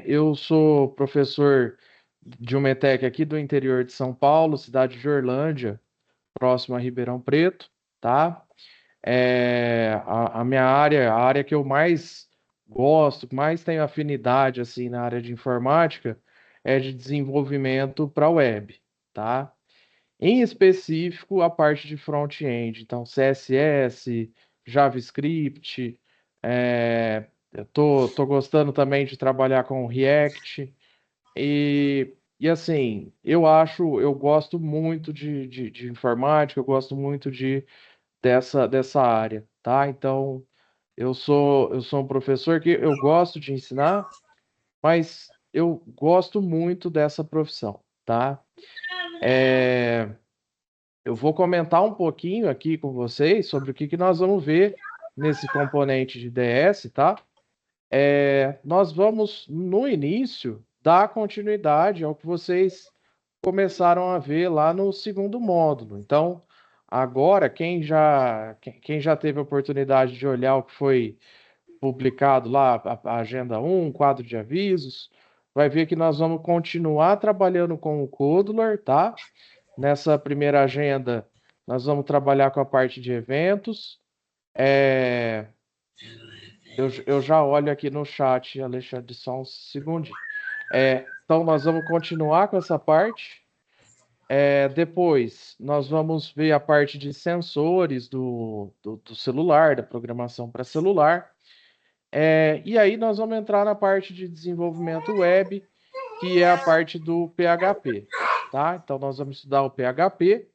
Eu sou professor de uma ETEC aqui do interior de São Paulo, cidade de Orlândia, próximo a Ribeirão Preto, tá? A minha área, a área que eu mais gosto, que mais tenho afinidade assim na área de informática, é de desenvolvimento para web, tá? Em específico, a parte de front-end, então CSS, JavaScript, eu tô gostando também de trabalhar com React, e assim, eu gosto muito de informática, eu gosto muito dessa área, tá? Então, eu sou um professor que eu gosto de ensinar, mas eu gosto muito dessa profissão, tá? Eu vou comentar um pouquinho aqui com vocês sobre o que nós vamos ver nesse componente de DS, tá? Nós vamos, no início, dar continuidade ao que vocês começaram a ver lá no segundo módulo. Então, agora, quem já teve a oportunidade de olhar o que foi publicado lá, a Agenda 1, quadro de avisos, vai ver que nós vamos continuar trabalhando com o Codular, tá? Nessa primeira agenda, nós vamos trabalhar com a parte de eventos. Eu já olho aqui no chat, Alexandre, só um segundinho. Então, nós vamos continuar com essa parte. Depois, nós vamos ver a parte de sensores do celular, da programação para celular. E aí, nós vamos entrar na parte de desenvolvimento web, que é a parte do PHP. Tá? Então, nós vamos estudar o PHP,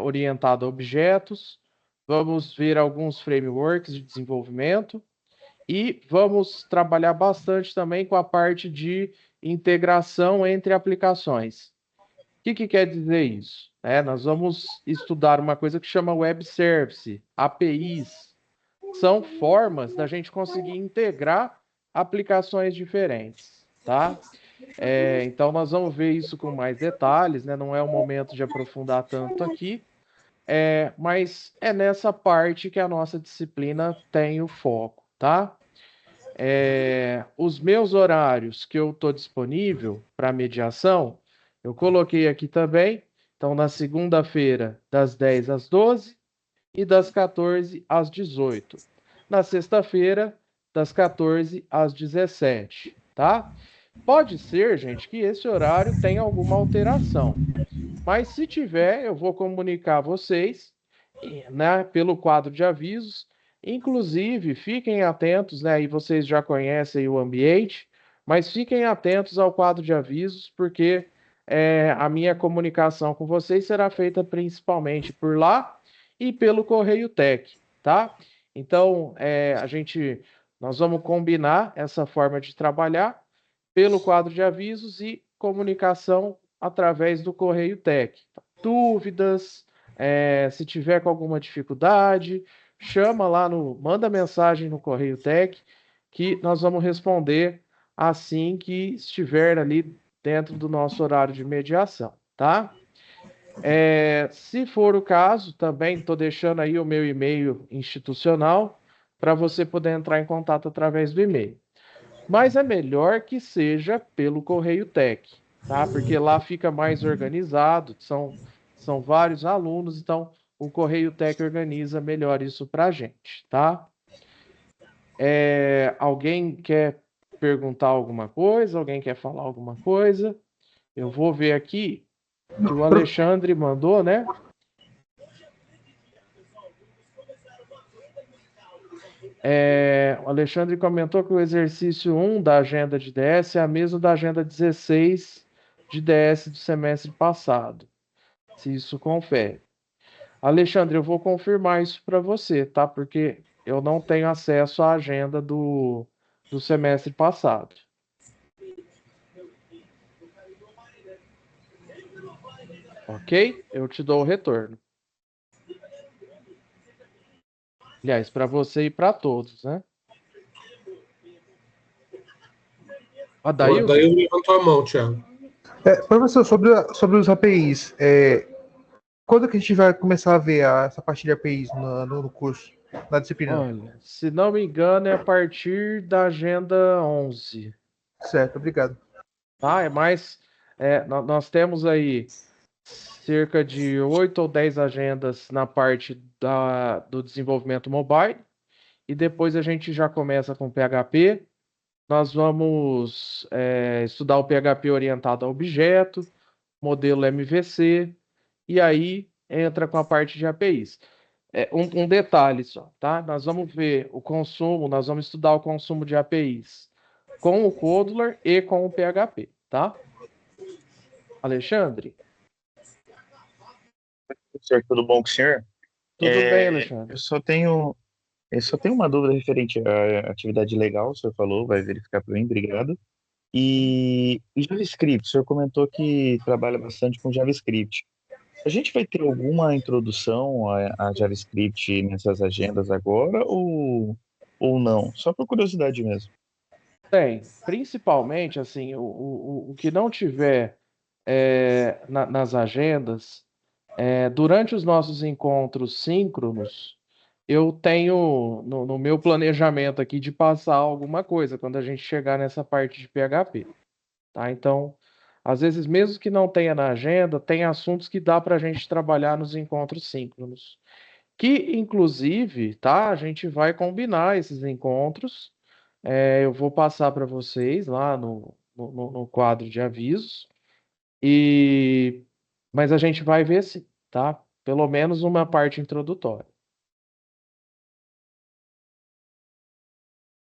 orientado a objetos. Vamos ver alguns frameworks de desenvolvimento. E vamos trabalhar bastante também com a parte de integração entre aplicações. O que quer dizer isso? Nós vamos estudar uma coisa que chama Web Service, APIs. São formas da gente conseguir integrar aplicações diferentes, tá? Então, nós vamos ver isso com mais detalhes, né? Não é o momento de aprofundar tanto aqui, Mas é nessa parte que a nossa disciplina tem o foco, tá? Os meus horários que eu estou disponível para mediação, eu coloquei aqui também. Então, na segunda-feira, das 10 às 12 e das 14 às 18. Na sexta-feira, das 14 às 17, tá? Pode ser, gente, que esse horário tenha alguma alteração, mas se tiver, eu vou comunicar a vocês, né, pelo quadro de avisos. Inclusive, fiquem atentos, né? E vocês já conhecem o ambiente, mas fiquem atentos ao quadro de avisos, porque a minha comunicação com vocês será feita principalmente por lá e pelo Correio Tech, tá? Então, nós vamos combinar essa forma de trabalhar pelo quadro de avisos e comunicação através do Correio Tech. Dúvidas, se tiver com alguma dificuldade, manda mensagem no Correio Tech que nós vamos responder assim que estiver ali dentro do nosso horário de mediação, tá? Se for o caso, também estou deixando aí o meu e-mail institucional para você poder entrar em contato através do e-mail. Mas é melhor que seja pelo Correio Tech, tá? Porque lá fica mais organizado, são vários alunos, então o Correio Tech organiza melhor isso para a gente, tá? Alguém quer perguntar alguma coisa? Alguém quer falar alguma coisa? Eu vou ver aqui que o Alexandre mandou, né? O Alexandre comentou que o exercício 1 da agenda de DS é a mesma da agenda 16 de DS do semestre passado. Se isso confere. Alexandre, eu vou confirmar isso para você, tá? Porque eu não tenho acesso à agenda do semestre passado. Ok? Eu te dou o retorno. Aliás, para você e para todos, né? Daí eu levanto a mão, Thiago. Professor, sobre os APIs, quando que a gente vai começar a ver essa parte de APIs no curso, na disciplina? Olha, se não me engano, é a partir da agenda 11. Certo, obrigado. Tá? Nós temos aí cerca de 8 ou 10 agendas na parte do desenvolvimento mobile, e depois a gente já começa com PHP. Nós vamos estudar o PHP orientado a objeto, modelo MVC, e aí entra com a parte de APIs. Um detalhe só, tá? Nós vamos ver o consumo, nós vamos estudar o consumo de APIs com o Codler e com o PHP, tá? Alexandre? Professor, tudo bom com o senhor? Tudo bem, Alexandre? Eu só tenho uma dúvida referente à atividade legal, o senhor falou, vai verificar para mim, obrigado. E JavaScript, o senhor comentou que trabalha bastante com JavaScript. A gente vai ter alguma introdução a JavaScript nessas agendas agora ou não? Só por curiosidade mesmo. Tem, principalmente, assim, o que não tiver nas agendas, durante os nossos encontros síncronos, eu tenho no meu planejamento aqui de passar alguma coisa quando a gente chegar nessa parte de PHP, tá? Então, às vezes, mesmo que não tenha na agenda, tem assuntos que dá para a gente trabalhar nos encontros síncronos. Que, inclusive, tá? A gente vai combinar esses encontros. Eu vou passar para vocês lá no quadro de avisos. Mas a gente vai ver sim, tá? Pelo menos uma parte introdutória.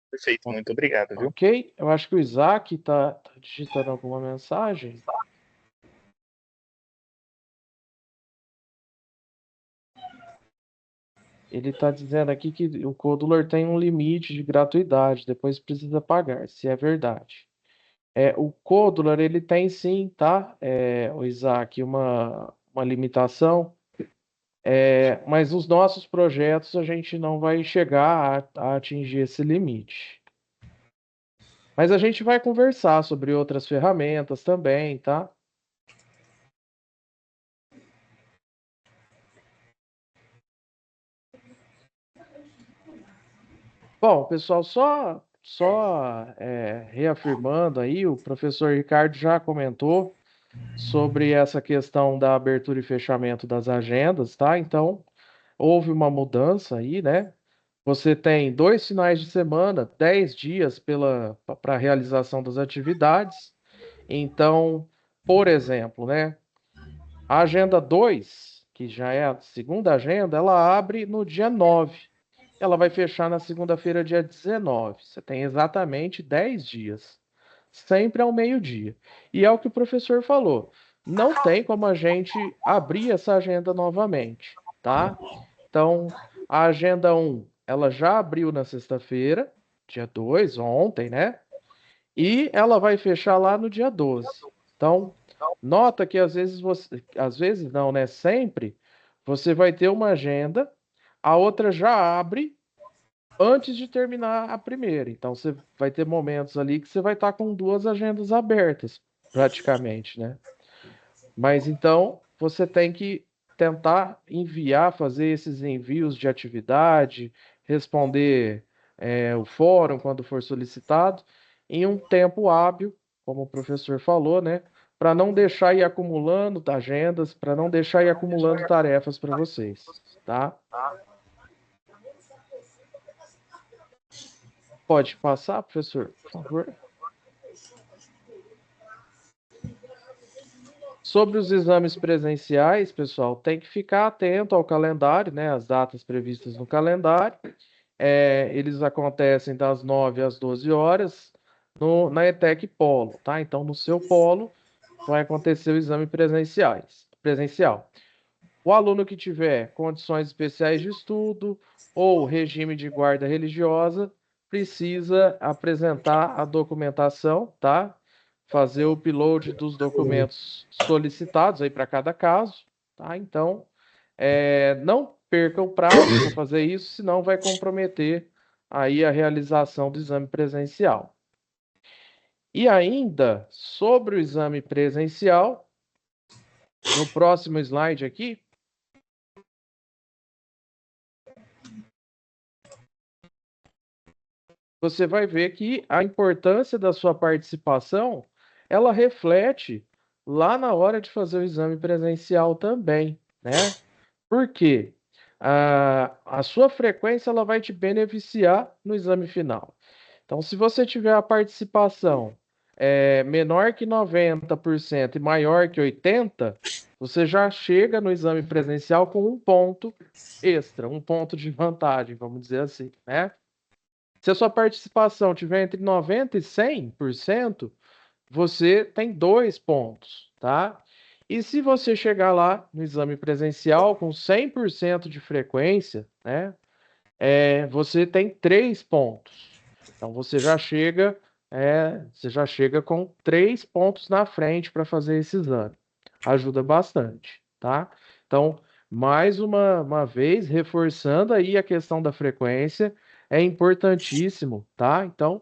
Perfeito, muito obrigado, viu? Ok? Eu acho que o Isaac tá digitando alguma mensagem. Ele está dizendo aqui que o Codulor tem um limite de gratuidade, depois precisa pagar, se é verdade. O Codulor, ele tem sim, tá? O Isaac, uma limitação. Mas os nossos projetos a gente não vai chegar a atingir esse limite. Mas a gente vai conversar sobre outras ferramentas também, tá? Bom, pessoal, reafirmando aí, o professor Ricardo já comentou sobre essa questão da abertura e fechamento das agendas, tá? Então, houve uma mudança aí, né? Você tem 2 finais de semana, 10 dias para a realização das atividades. Então, por exemplo, né? A agenda 2, que já é a segunda agenda, ela abre no dia 9. Ela vai fechar na segunda-feira, dia 19. Você tem exatamente 10 dias. Sempre ao meio-dia. E é o que o professor falou. Não tem como a gente abrir essa agenda novamente, tá? Então, a agenda 1, ela já abriu na sexta-feira, dia 2, ontem, né? E ela vai fechar lá no dia 12. Então, nota que às vezes não, né? Sempre você vai ter uma agenda, a outra já abre antes de terminar a primeira. Então, você vai ter momentos ali que você vai estar com 2 agendas abertas, praticamente, né? Mas então, você tem que tentar enviar, fazer esses envios de atividade, responder o fórum quando for solicitado, em um tempo hábil, como o professor falou, né? Para não deixar ir acumulando agendas, para não deixar ir acumulando tarefas para vocês, tá? Pode passar, professor, por favor. Sobre os exames presenciais, pessoal, tem que ficar atento ao calendário, né? As datas previstas no calendário. Eles acontecem das 9 às 12 horas na ETEC Polo, tá? Então, no seu polo vai acontecer o exame presencial. O aluno que tiver condições especiais de estudo ou regime de guarda religiosa precisa apresentar a documentação, tá? Fazer o upload dos documentos solicitados aí para cada caso, tá? Então, não perca o prazo para fazer isso, senão vai comprometer aí a realização do exame presencial. E ainda sobre o exame presencial, no próximo slide aqui, você vai ver que a importância da sua participação, ela reflete lá na hora de fazer o exame presencial também, né? Por quê? A sua frequência ela vai te beneficiar no exame final. Então, se você tiver a participação menor que 90% e maior que 80%, você já chega no exame presencial com um ponto extra, um ponto de vantagem, vamos dizer assim, né? Se a sua participação tiver entre 90% e 100%, você tem 2 pontos, tá? E se você chegar lá no exame presencial com 100% de frequência, né? Você tem 3 pontos. Então você já chega com 3 pontos na frente para fazer esse exame. Ajuda bastante, tá? Então, mais uma vez, reforçando aí a questão da frequência, é importantíssimo, tá? Então,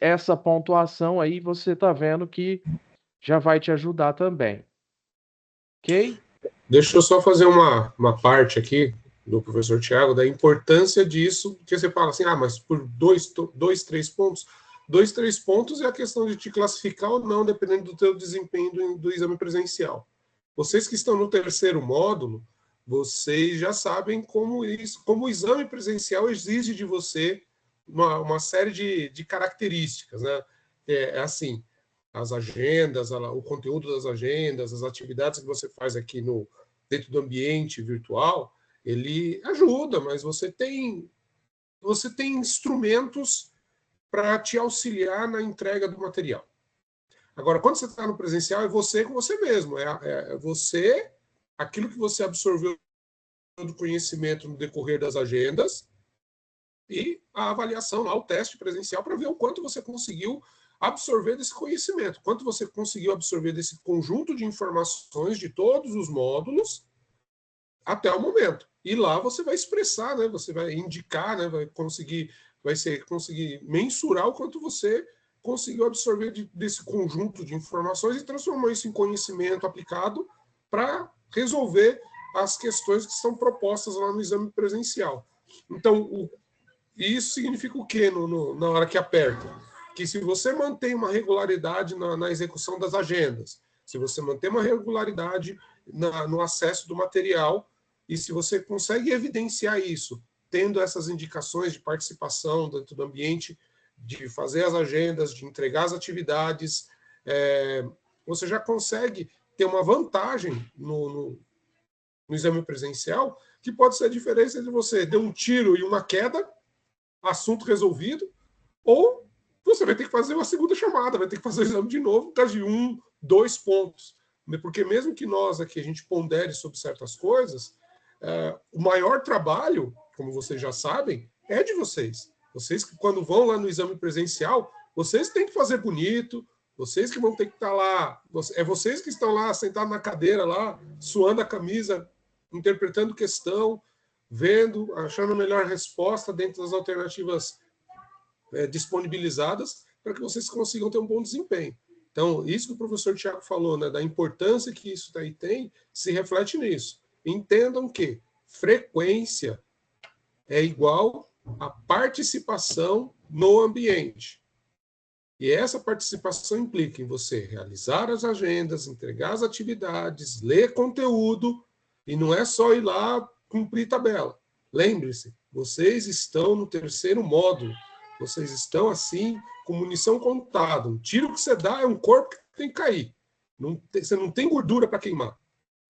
essa pontuação aí você tá vendo que já vai te ajudar também. Ok? Deixa eu só fazer uma parte aqui do professor Tiago, da importância disso, porque você fala assim, mas por dois, 3 pontos. 2, 3 pontos é a questão de te classificar ou não, dependendo do teu desempenho do exame presencial. Vocês que estão no terceiro módulo, vocês já sabem como o exame presencial exige de você uma série de características, né? Assim, as agendas, o conteúdo das agendas, as atividades que você faz aqui dentro do ambiente virtual, ele ajuda, mas você tem instrumentos para te auxiliar na entrega do material. Agora, quando você está no presencial, é você com você mesmo, é você, aquilo que você absorveu do conhecimento no decorrer das agendas e a avaliação lá, o teste presencial, para ver o quanto você conseguiu absorver desse conhecimento, quanto você conseguiu absorver desse conjunto de informações de todos os módulos até o momento. E lá você vai expressar, né? Você vai indicar, né? Vai conseguir mensurar o quanto você conseguiu absorver desse conjunto de informações e transformar isso em conhecimento aplicado para resolver as questões que são propostas lá no exame presencial. Então, e isso significa o quê na hora que aperta? Que se você mantém uma regularidade na execução das agendas, se você mantém uma regularidade no acesso do material, e se você consegue evidenciar isso, tendo essas indicações de participação dentro do ambiente, de fazer as agendas, de entregar as atividades, você já consegue ter uma vantagem no exame presencial, que pode ser a diferença entre você deu um tiro e uma queda, assunto resolvido, ou você vai ter que fazer uma segunda chamada, vai ter que fazer o exame de novo, por causa de 1, 2 pontos. Porque mesmo que nós aqui a gente pondere sobre certas coisas, o maior trabalho, como vocês já sabem, é de vocês. Vocês que quando vão lá no exame presencial, vocês têm que fazer bonito, vocês que vão ter que estar lá, vocês que estão lá sentados na cadeira lá, suando a camisa, interpretando questão, vendo, achando a melhor resposta dentro das alternativas disponibilizadas para que vocês consigam ter um bom desempenho. Então, isso que o professor Tiago falou, né, da importância que isso daí tem, se reflete nisso. Entendam que frequência é igual a participação no ambiente. E essa participação implica em você realizar as agendas, entregar as atividades, ler conteúdo, e não é só ir lá cumprir tabela. Lembre-se, vocês estão no terceiro módulo. Vocês estão, assim, com munição contada. Um tiro que você dá é um corpo que tem que cair. Você não tem gordura para queimar.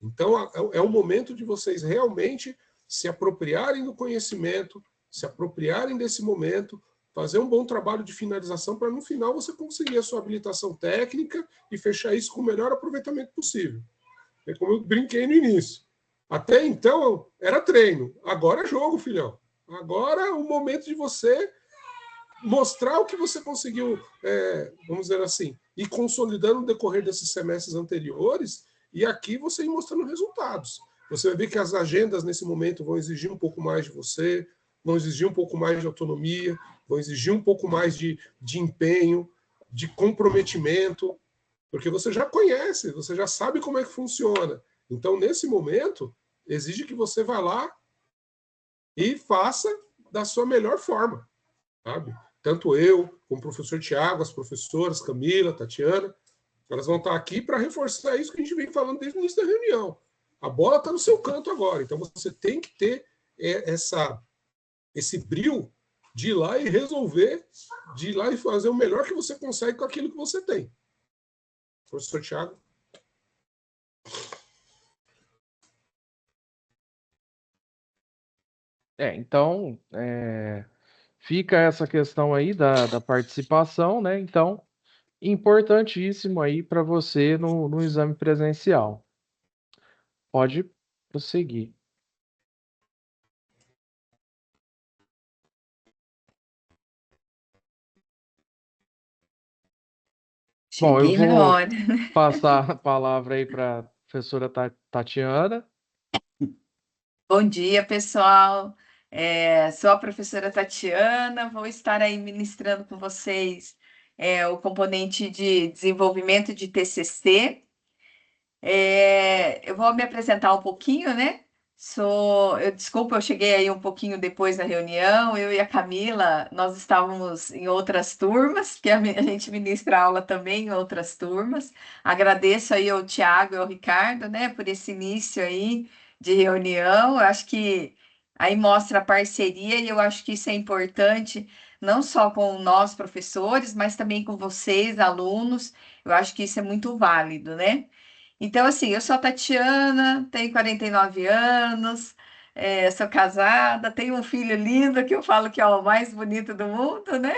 Então, é o momento de vocês realmente se apropriarem do conhecimento, se apropriarem desse momento, fazer um bom trabalho de finalização para, no final, você conseguir a sua habilitação técnica e fechar isso com o melhor aproveitamento possível. É como eu brinquei no início. Até então, era treino. Agora é jogo, filhão. Agora é o momento de você mostrar o que você conseguiu, vamos dizer assim, ir consolidando no decorrer desses semestres anteriores, e aqui você ir mostrando resultados. Você vai ver que as agendas, nesse momento, vão exigir um pouco mais de você, vão exigir um pouco mais de autonomia, vão exigir um pouco mais de empenho, de comprometimento, porque você já conhece, você já sabe como é que funciona. Então, nesse momento, exige que você vá lá e faça da sua melhor forma, sabe? Tanto eu, como o professor Tiago, as professoras Camila, Tatiana, elas vão estar aqui para reforçar isso que a gente vem falando desde o início da reunião. A bola está no seu canto agora, então você tem que ter esse brio de ir lá e resolver, de ir lá e fazer o melhor que você consegue com aquilo que você tem. Professor Tiago. Então, fica essa questão aí da participação, né? Então, importantíssimo aí para você no exame presencial. Pode prosseguir. Bom, eu Cheguei na vou hora. passar a palavra aí para a professora Tatiana. Bom dia, pessoal. Sou a professora Tatiana, vou estar aí ministrando com vocês o componente de desenvolvimento de TCC. Eu vou me apresentar um pouquinho, né? Desculpa, eu cheguei aí um pouquinho depois da reunião. Eu e a Camila, nós estávamos em outras turmas, que a gente ministra aula também em outras turmas. Agradeço aí ao Tiago e ao Ricardo, né, por esse início aí de reunião. Eu acho que aí mostra a parceria e eu acho que isso é importante, não só com nós, professores, mas também com vocês, alunos. Eu acho que isso é muito válido, né? Então, assim, eu sou a Tatiana, tenho 49 anos, sou casada, tenho um filho lindo que eu falo que é o mais bonito do mundo, né?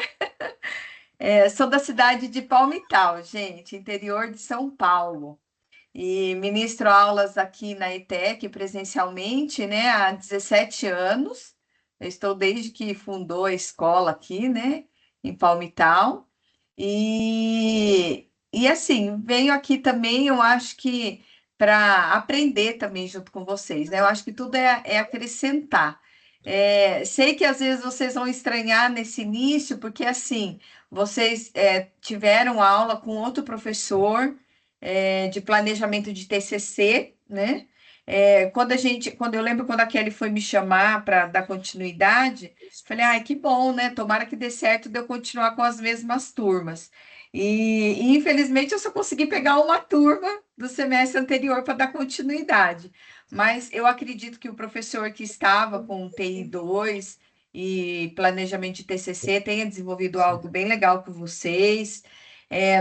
Sou da cidade de Palmital, gente, interior de São Paulo. E ministro aulas aqui na ETEC presencialmente, né, há 17 anos. Eu estou desde que fundou a escola aqui, né, em Palmital. E assim, venho aqui também, eu acho que para aprender também junto com vocês, né? Eu acho que tudo é acrescentar. Sei que às vezes vocês vão estranhar nesse início, porque assim, vocês tiveram aula com outro professor de planejamento de TCC, né? Quando eu lembro quando a Kelly foi me chamar para dar continuidade, falei, ai, que bom, né? Tomara que dê certo de eu continuar com as mesmas turmas. Infelizmente eu só consegui pegar uma turma do semestre anterior para dar continuidade. Mas eu acredito que o professor que estava com o TI 2 e planejamento de TCC tenha desenvolvido algo bem legal com vocês.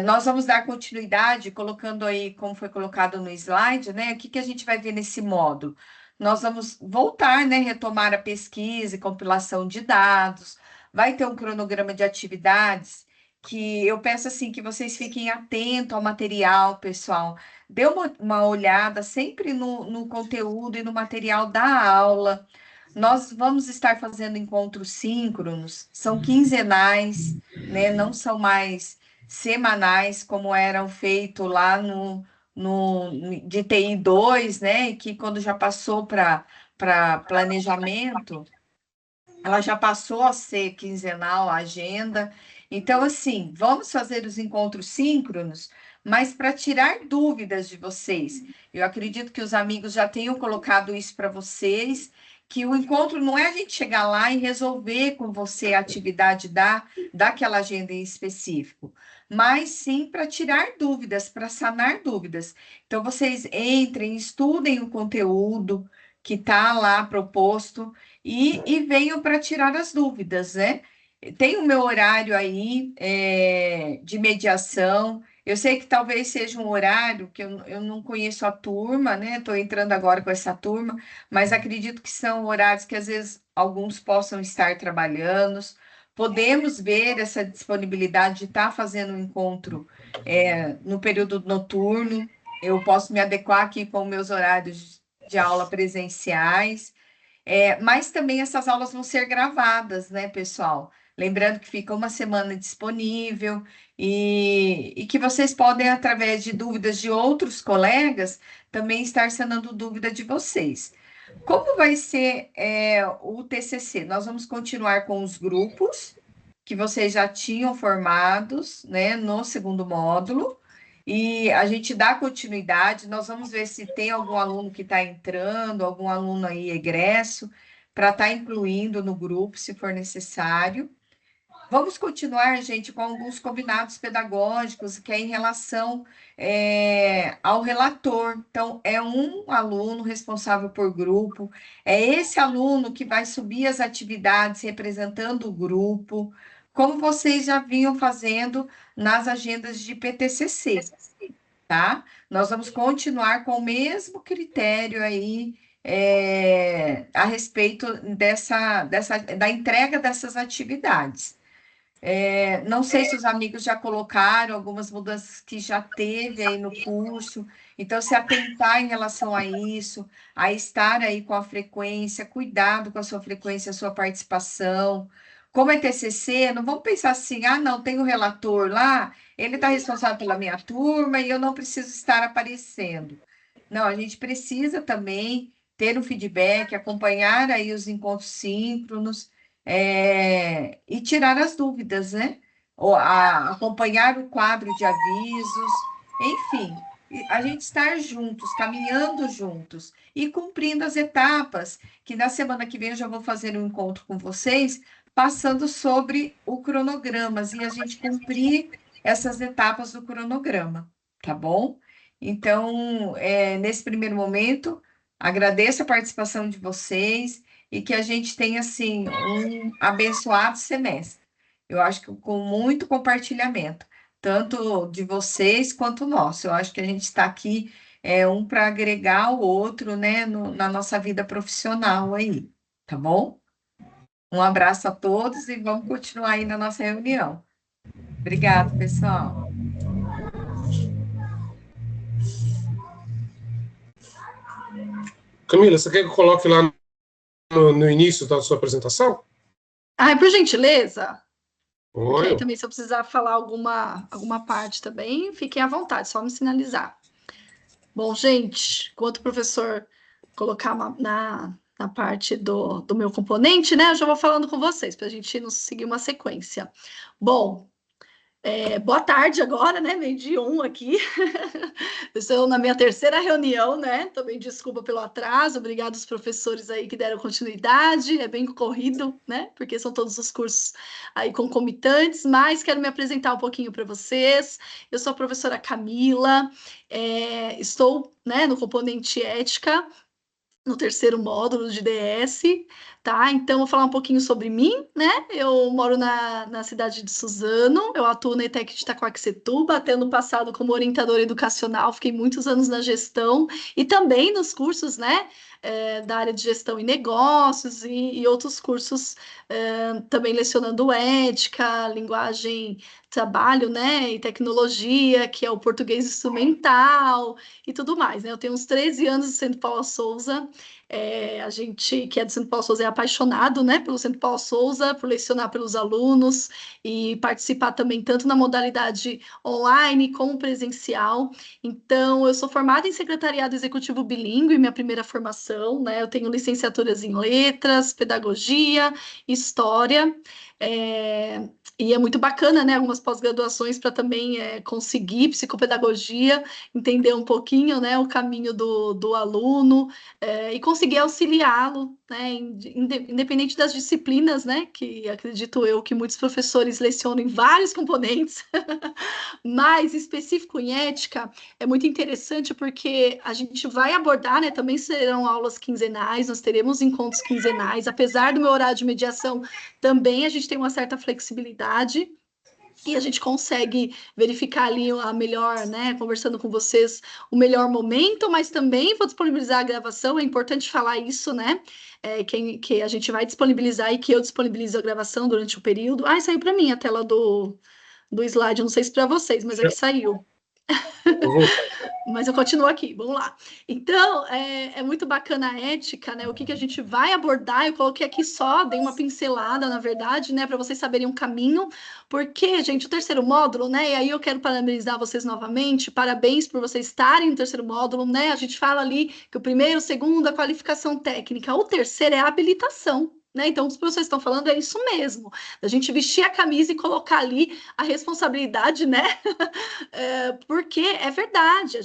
Nós vamos dar continuidade, colocando aí, como foi colocado no slide, né? O que que a gente vai ver nesse módulo? Nós vamos voltar, né? Retomar a pesquisa e compilação de dados, vai ter um cronograma de atividades que eu peço assim que vocês fiquem atentos ao material, pessoal. Dê uma olhada sempre no conteúdo e no material da aula. Nós vamos estar fazendo encontros síncronos, são quinzenais, né? Não são mais semanais, como eram feitos lá no de TI 2, né? Que quando já passou para planejamento, ela já passou a ser quinzenal a agenda. Então, assim, vamos fazer os encontros síncronos, mas para tirar dúvidas de vocês. Eu acredito que os amigos já tenham colocado isso para vocês, que o encontro não é a gente chegar lá e resolver com você a atividade daquela agenda em específico, mas sim para tirar dúvidas, para sanar dúvidas. Então, vocês entrem, estudem o conteúdo que está lá proposto e venho para tirar as dúvidas, né? Tem o meu horário aí de mediação. Eu sei que talvez seja um horário que eu não conheço a turma, né? Estou entrando agora com essa turma, mas acredito que são horários que às vezes alguns possam estar trabalhando. Podemos ver essa disponibilidade de estar fazendo um encontro no período noturno. Eu posso me adequar aqui com meus horários de aula presenciais. Mas também essas aulas vão ser gravadas, né, pessoal? Lembrando que fica uma semana disponível e que vocês podem, através de dúvidas de outros colegas, também estar sanando dúvida de vocês. Como vai ser o TCC? Nós vamos continuar com os grupos que vocês já tinham formados, né, no segundo módulo. E a gente dá continuidade, nós vamos ver se tem algum aluno que está entrando, algum aluno aí egresso, para estar incluindo no grupo, se for necessário. Vamos continuar, gente, com alguns combinados pedagógicos, que é em relação ao relator. Então, é um aluno responsável por grupo, é esse aluno que vai subir as atividades representando o grupo, como vocês já vinham fazendo nas agendas de PTCC, tá? Nós vamos continuar com o mesmo critério aí a respeito da entrega dessas atividades. Não sei se os amigos já colocaram algumas mudanças que já teve aí no curso, então se atentar em relação a isso, a estar aí com a frequência, cuidado com a sua frequência, a sua participação. Como é TCC, não vamos pensar assim, ah, não, tem o relator lá, ele está responsável pela minha turma e eu não preciso estar aparecendo. Não, a gente precisa também ter um feedback, acompanhar aí os encontros síncronos, e tirar as dúvidas, né? Ou acompanhar o quadro de avisos, enfim, a gente estar juntos, caminhando juntos e cumprindo as etapas, que na semana que vem eu já vou fazer um encontro com vocês, passando sobre o cronograma, e a gente cumprir essas etapas do cronograma, tá bom? Então, nesse primeiro momento, agradeço a participação de vocês e que a gente tenha, assim, um abençoado semestre. Eu acho que com muito compartilhamento, tanto de vocês quanto nosso. Eu acho que a gente está aqui, um para agregar o outro, né, na nossa vida profissional aí, tá bom? Um abraço a todos e vamos continuar aí na nossa reunião. Obrigada, pessoal. Camila, você quer que eu coloque lá no início da sua apresentação? Ai, por gentileza. Porque aí Oi. também, se eu precisar falar alguma parte também, fiquem à vontade, só me sinalizar. Bom, gente, enquanto o professor colocar na parte do meu componente, né, eu já vou falando com vocês, para a gente não seguir uma sequência. Bom, Boa tarde agora, né? Meio-dia 1 aqui. Estou na minha terceira reunião, né? Também desculpa pelo atraso. Obrigado aos professores aí que deram continuidade. É bem corrido, né? Porque são todos os cursos aí concomitantes, mas quero me apresentar um pouquinho para vocês. Eu sou a professora Camila, estou, né, no componente ética, no terceiro módulo de DS, tá? Então, vou falar um pouquinho sobre mim, né? Eu moro na cidade de Suzano, eu atuo na ETEC de Itaquaquecetuba, até ano passado como orientadora educacional, fiquei muitos anos na gestão e também nos cursos, né? Da área de gestão e negócios e outros cursos, também lecionando ética, linguagem, trabalho, né? E tecnologia, que é o português instrumental e tudo mais, né? Eu tenho uns 13 anos de Centro Paula Souza. A gente que é do Centro Paulo Souza é apaixonado, né, pelo Centro Paulo Souza, por lecionar pelos alunos e participar também tanto na modalidade online como presencial. Então, eu sou formada em secretariado executivo bilíngue, minha primeira formação, né? Eu tenho licenciaturas em letras, pedagogia, história. E é muito bacana, né? Algumas pós-graduações para também conseguir psicopedagogia, entender um pouquinho, né, o caminho do aluno, e conseguir auxiliá-lo, né, independente das disciplinas, né, que acredito eu que muitos professores lecionam em vários componentes, mas específico em ética é muito interessante porque a gente vai abordar, né, também serão aulas quinzenais, nós teremos encontros quinzenais, apesar do meu horário de mediação, também a gente tem uma certa flexibilidade, e a gente consegue verificar ali a melhor, né, conversando com vocês, o melhor momento, mas também vou disponibilizar a gravação, é importante falar isso, né, que a gente vai disponibilizar e que eu disponibilizo a gravação durante o período. Ai, saiu para mim a tela do slide, eu não sei se para vocês, mas aqui saiu. Eu vou. Mas eu continuo aqui, vamos lá. Então, é muito bacana a ética, né? O que a gente vai abordar, eu coloquei aqui só, dei uma pincelada, na verdade, né? Para vocês saberem um caminho, porque, gente, o terceiro módulo, né? E aí eu quero parabenizar vocês novamente, parabéns por vocês estarem no terceiro módulo, né? A gente fala ali que o primeiro, o segundo, a qualificação técnica, o terceiro é a habilitação. Né? Então, os professores estão falando é isso mesmo, a gente vestir a camisa e colocar ali a responsabilidade, né? Porque é verdade,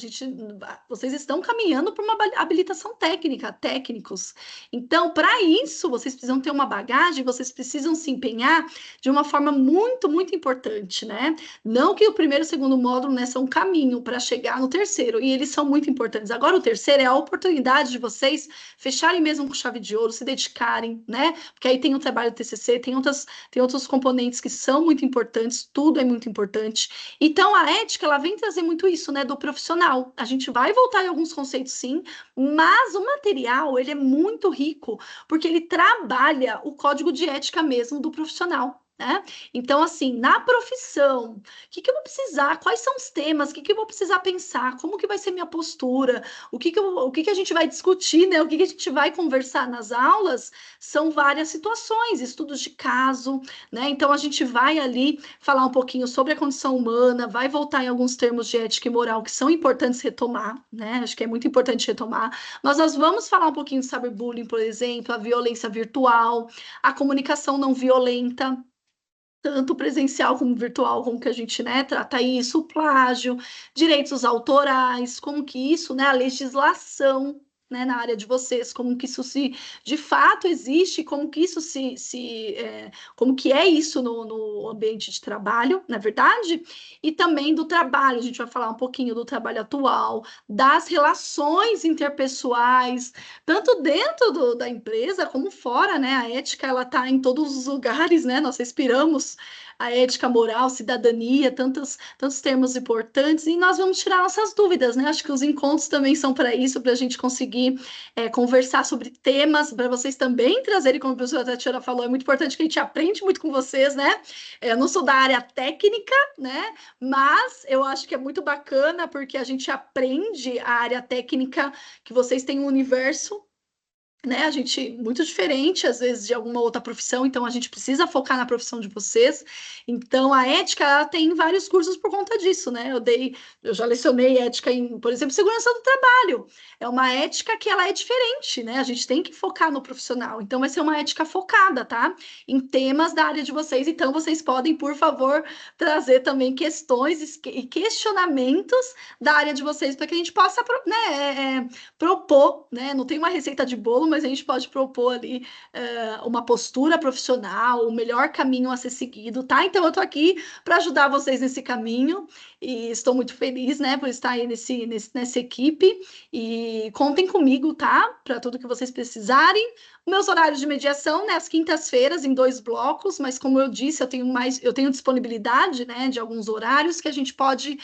vocês estão caminhando para uma habilitação técnica, técnicos. Então, para isso, vocês precisam ter uma bagagem, vocês precisam se empenhar de uma forma muito, muito importante, né? Não que o primeiro e o segundo módulo, né, são um caminho para chegar no terceiro, e eles são muito importantes. Agora, o terceiro é a oportunidade de vocês fecharem mesmo com chave de ouro, se dedicarem, né? Porque aí tem o trabalho do TCC, tem outros componentes que são muito importantes, tudo é muito importante. Então, a ética, ela vem trazer muito isso, né, do profissional. A gente vai voltar em alguns conceitos, sim, mas o material, ele é muito rico, porque ele trabalha o código de ética mesmo do profissional. Né? Então, assim, na profissão, o que eu vou precisar? Quais são os temas? O que eu vou precisar pensar? Como que vai ser minha postura? O que a gente vai discutir, né? O que a gente vai conversar nas aulas? São várias situações, estudos de caso, né? Então, a gente vai ali falar um pouquinho sobre a condição humana, vai voltar em alguns termos de ética e moral que são importantes retomar, né? Acho que é muito importante retomar. Nós vamos falar um pouquinho de cyberbullying, por exemplo, a violência virtual, a comunicação não violenta, tanto presencial como virtual, como que a gente, né, trata isso, o plágio, direitos autorais, como que isso, né, a legislação, né, na área de vocês, como que isso de fato existe, como que isso como que é isso no ambiente de trabalho, na verdade, e também do trabalho, a gente vai falar um pouquinho do trabalho atual, das relações interpessoais, tanto dentro da empresa como fora, né, a ética, ela está em todos os lugares, né, nós respiramos a ética, moral, cidadania, tantos termos importantes, e nós vamos tirar nossas dúvidas, né? Acho que os encontros também são para isso, para a gente conseguir conversar sobre temas, para vocês também trazerem, como a professora Tatiana falou, é muito importante que a gente aprende muito com vocês, né? Eu não sou da área técnica, né? Mas eu acho que é muito bacana, porque a gente aprende a área técnica, que vocês têm um universo né? A gente muito diferente, às vezes, de alguma outra profissão, então a gente precisa focar na profissão de vocês. Então, a ética ela tem vários cursos por conta disso, né? Eu já lecionei ética em, por exemplo, segurança do trabalho. É uma ética que ela é diferente, né? A gente tem que focar no profissional. Então, vai ser uma ética focada, tá? Em temas da área de vocês. Então, vocês podem, por favor, trazer também questões e questionamentos da área de vocês para que a gente possa, né, propor, né? Não tem uma receita de bolo, mas a gente pode propor ali uma postura profissional, o melhor caminho a ser seguido, tá? Então eu tô aqui para ajudar vocês nesse caminho e estou muito feliz, né, por estar aí nessa equipe e contem comigo, tá? Para tudo que vocês precisarem. Meus horários de mediação, né, às quintas-feiras em 2 blocos, mas como eu disse, eu tenho disponibilidade, né, de alguns horários que a gente pode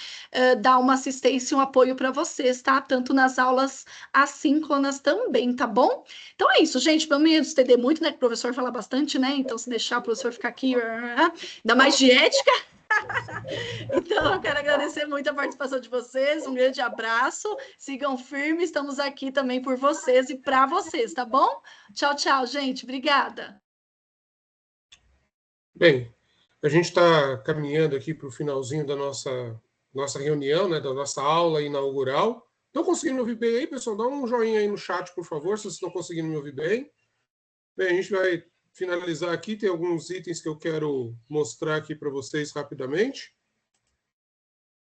dar uma assistência e um apoio para vocês, tá? Tanto nas aulas assíncronas também, tá bom? Então é isso, gente. Para me estender muito, né? Que o professor fala bastante, né? Então, se deixar o professor ficar aqui, ainda mais de ética. Então, eu quero agradecer muito a participação de vocês. Um grande abraço. Sigam firmes. Estamos aqui também por vocês e para vocês, tá bom? Tchau, tchau, gente. Obrigada. Bem, a gente está caminhando aqui para o finalzinho da nossa reunião, né, da nossa aula inaugural. Estão conseguindo me ouvir bem aí, pessoal? Dá um joinha aí no chat, por favor, se vocês estão conseguindo me ouvir bem. Bem, a gente vai finalizar aqui. Tem alguns itens que eu quero mostrar aqui para vocês rapidamente.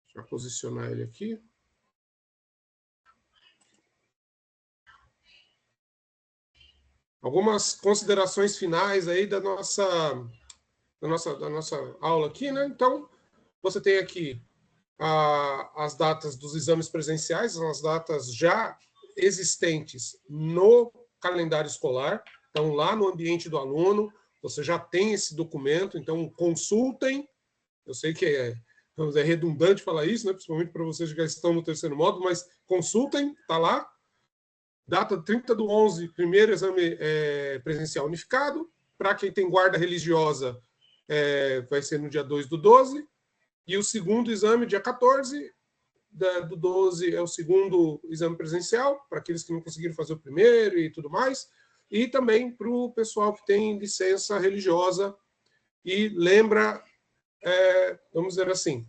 Deixa eu posicionar ele aqui. Algumas considerações finais aí da nossa aula aqui, né? Então, você tem aqui as datas dos exames presenciais, as datas já existentes no calendário escolar. Então, lá no ambiente do aluno, você já tem esse documento, então consultem. Eu sei que é redundante falar isso, né? Principalmente para vocês que já estão no terceiro módulo, mas consultem, está lá. Data 30/11, primeiro exame presencial unificado. Para quem tem guarda religiosa, vai ser no dia 2/12. E o segundo exame, dia 14 do 12, é o segundo exame presencial, para aqueles que não conseguiram fazer o primeiro e tudo mais. E também para o pessoal que tem licença religiosa. E lembra, vamos dizer assim,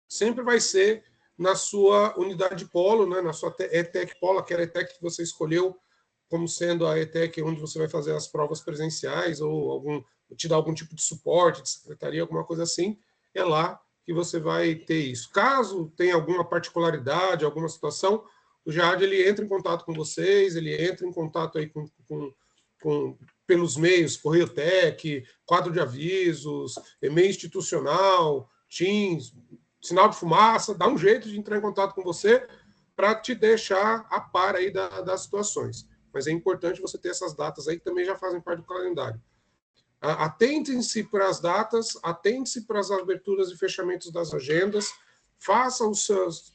sempre vai ser na sua unidade polo, né, na sua ETEC polo, aquela ETEC que você escolheu como sendo a ETEC onde você vai fazer as provas presenciais ou te dar algum tipo de suporte, de secretaria, alguma coisa assim, é lá que você vai ter isso. Caso tenha alguma particularidade, alguma situação, o JAD ele entra em contato com vocês, ele entra em contato aí pelos meios, Correio Tec, quadro de avisos, e-mail institucional, Teams, sinal de fumaça, dá um jeito de entrar em contato com você para te deixar a par aí das situações. Mas é importante você ter essas datas aí que também já fazem parte do calendário. Atentem-se para as datas, atentem-se para as aberturas e fechamentos das agendas, façam os seus,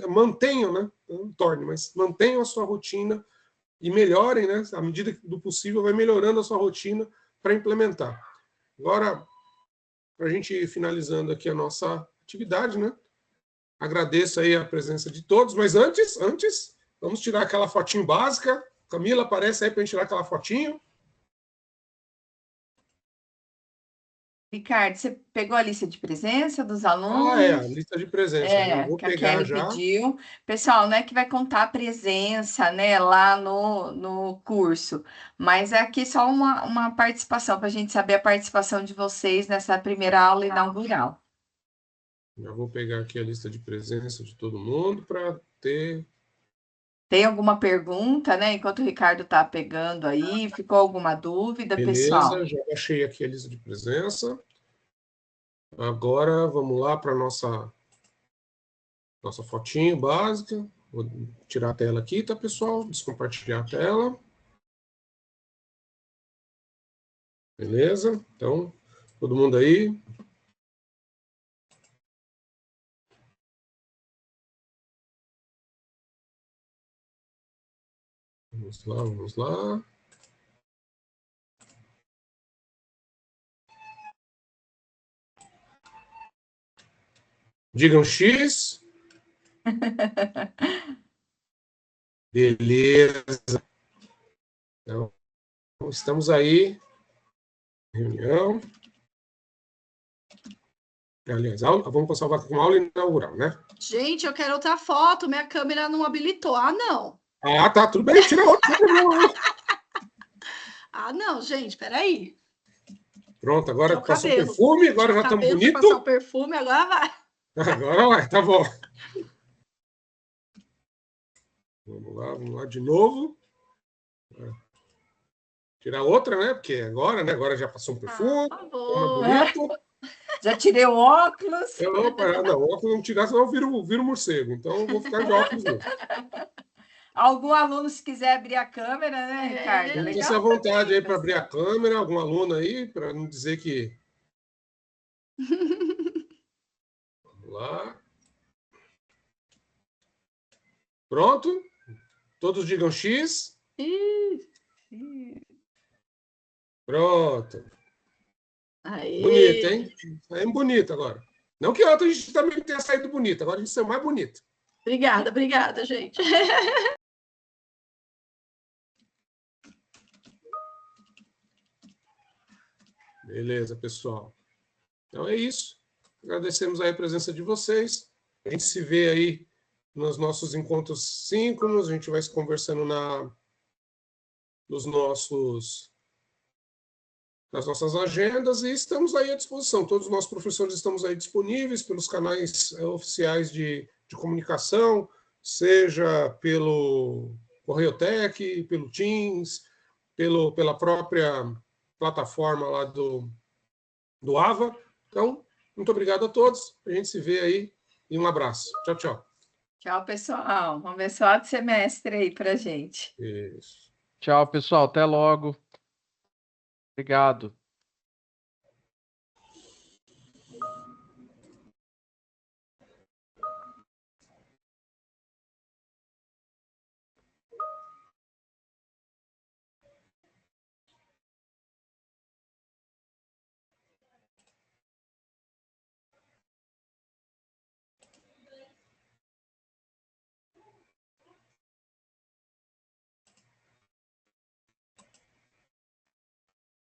mantenham, né? Não torne, mas mantenham a sua rotina e melhorem, né? À medida do possível, vai melhorando a sua rotina para implementar. Agora, para a gente ir finalizando aqui a nossa atividade, né? Agradeço aí a presença de todos, mas antes, vamos tirar aquela fotinho básica. Camila, aparece aí para a gente tirar aquela fotinho. Ricardo, você pegou a lista de presença dos alunos? A lista de presença. Já vou que a pegar Kelly já. pediu. Pessoal, não é que vai contar a presença, né, lá no curso, mas é aqui só uma participação, para a gente saber a participação de vocês nessa primeira aula inaugural. Já vou pegar aqui a lista de presença de todo mundo para ter... Tem alguma pergunta, né? Enquanto o Ricardo está pegando aí, ficou alguma dúvida, pessoal? Beleza, já achei aqui a lista de presença. Agora, vamos lá para a nossa fotinho básica. Vou tirar a tela aqui, tá, pessoal? Descompartilhar a tela. Beleza? Então, todo mundo aí? Vamos lá, vamos lá. Digam X. Beleza. Então, estamos aí. Reunião. Aliás, vamos salvar com aula inaugural, né? Gente, eu quero outra foto. Minha câmera não habilitou. Ah, não. Ah, tá, tudo bem. Tira outra. Ah, não, gente, peraí. Pronto, agora É o passou o cabelo. perfume, agora já estamos Acabei de bonitos. passar o perfume, agora vai. Agora vai, tá bom. Vamos lá de novo. Tirar outra, né? Porque agora, né? Agora já passou um perfume. Por favor. Bonito. Já tirei o óculos. Opa, não, óculos não tirar, senão eu viro morcego. Então eu vou ficar de óculos mesmo. Algum aluno, se quiser abrir a câmera, né, Ricardo? Sinta-se Legal à vontade também, aí para abrir a câmera, algum aluno aí, para não dizer que. Vamos lá. Pronto? Todos digam X. Pronto. Aê. Bonito, hein? É bonito agora. Não que ontem a gente também tenha saído bonito, agora a gente é mais bonito. Obrigada, gente. Beleza, pessoal. Então é isso. Agradecemos aí a presença de vocês. A gente se vê aí nos nossos encontros síncronos, a gente vai se conversando nas nossas agendas e estamos aí à disposição. Todos os nossos professores estamos aí disponíveis pelos canais oficiais de comunicação, seja pelo Correiotec, pelo Teams, pela própria plataforma lá do AVA. Então, muito obrigado a todos. A gente se vê aí e um abraço. Tchau, tchau. Tchau, pessoal. Vamos ver só de semestre aí pra gente. Isso. Tchau, pessoal. Até logo. Obrigado.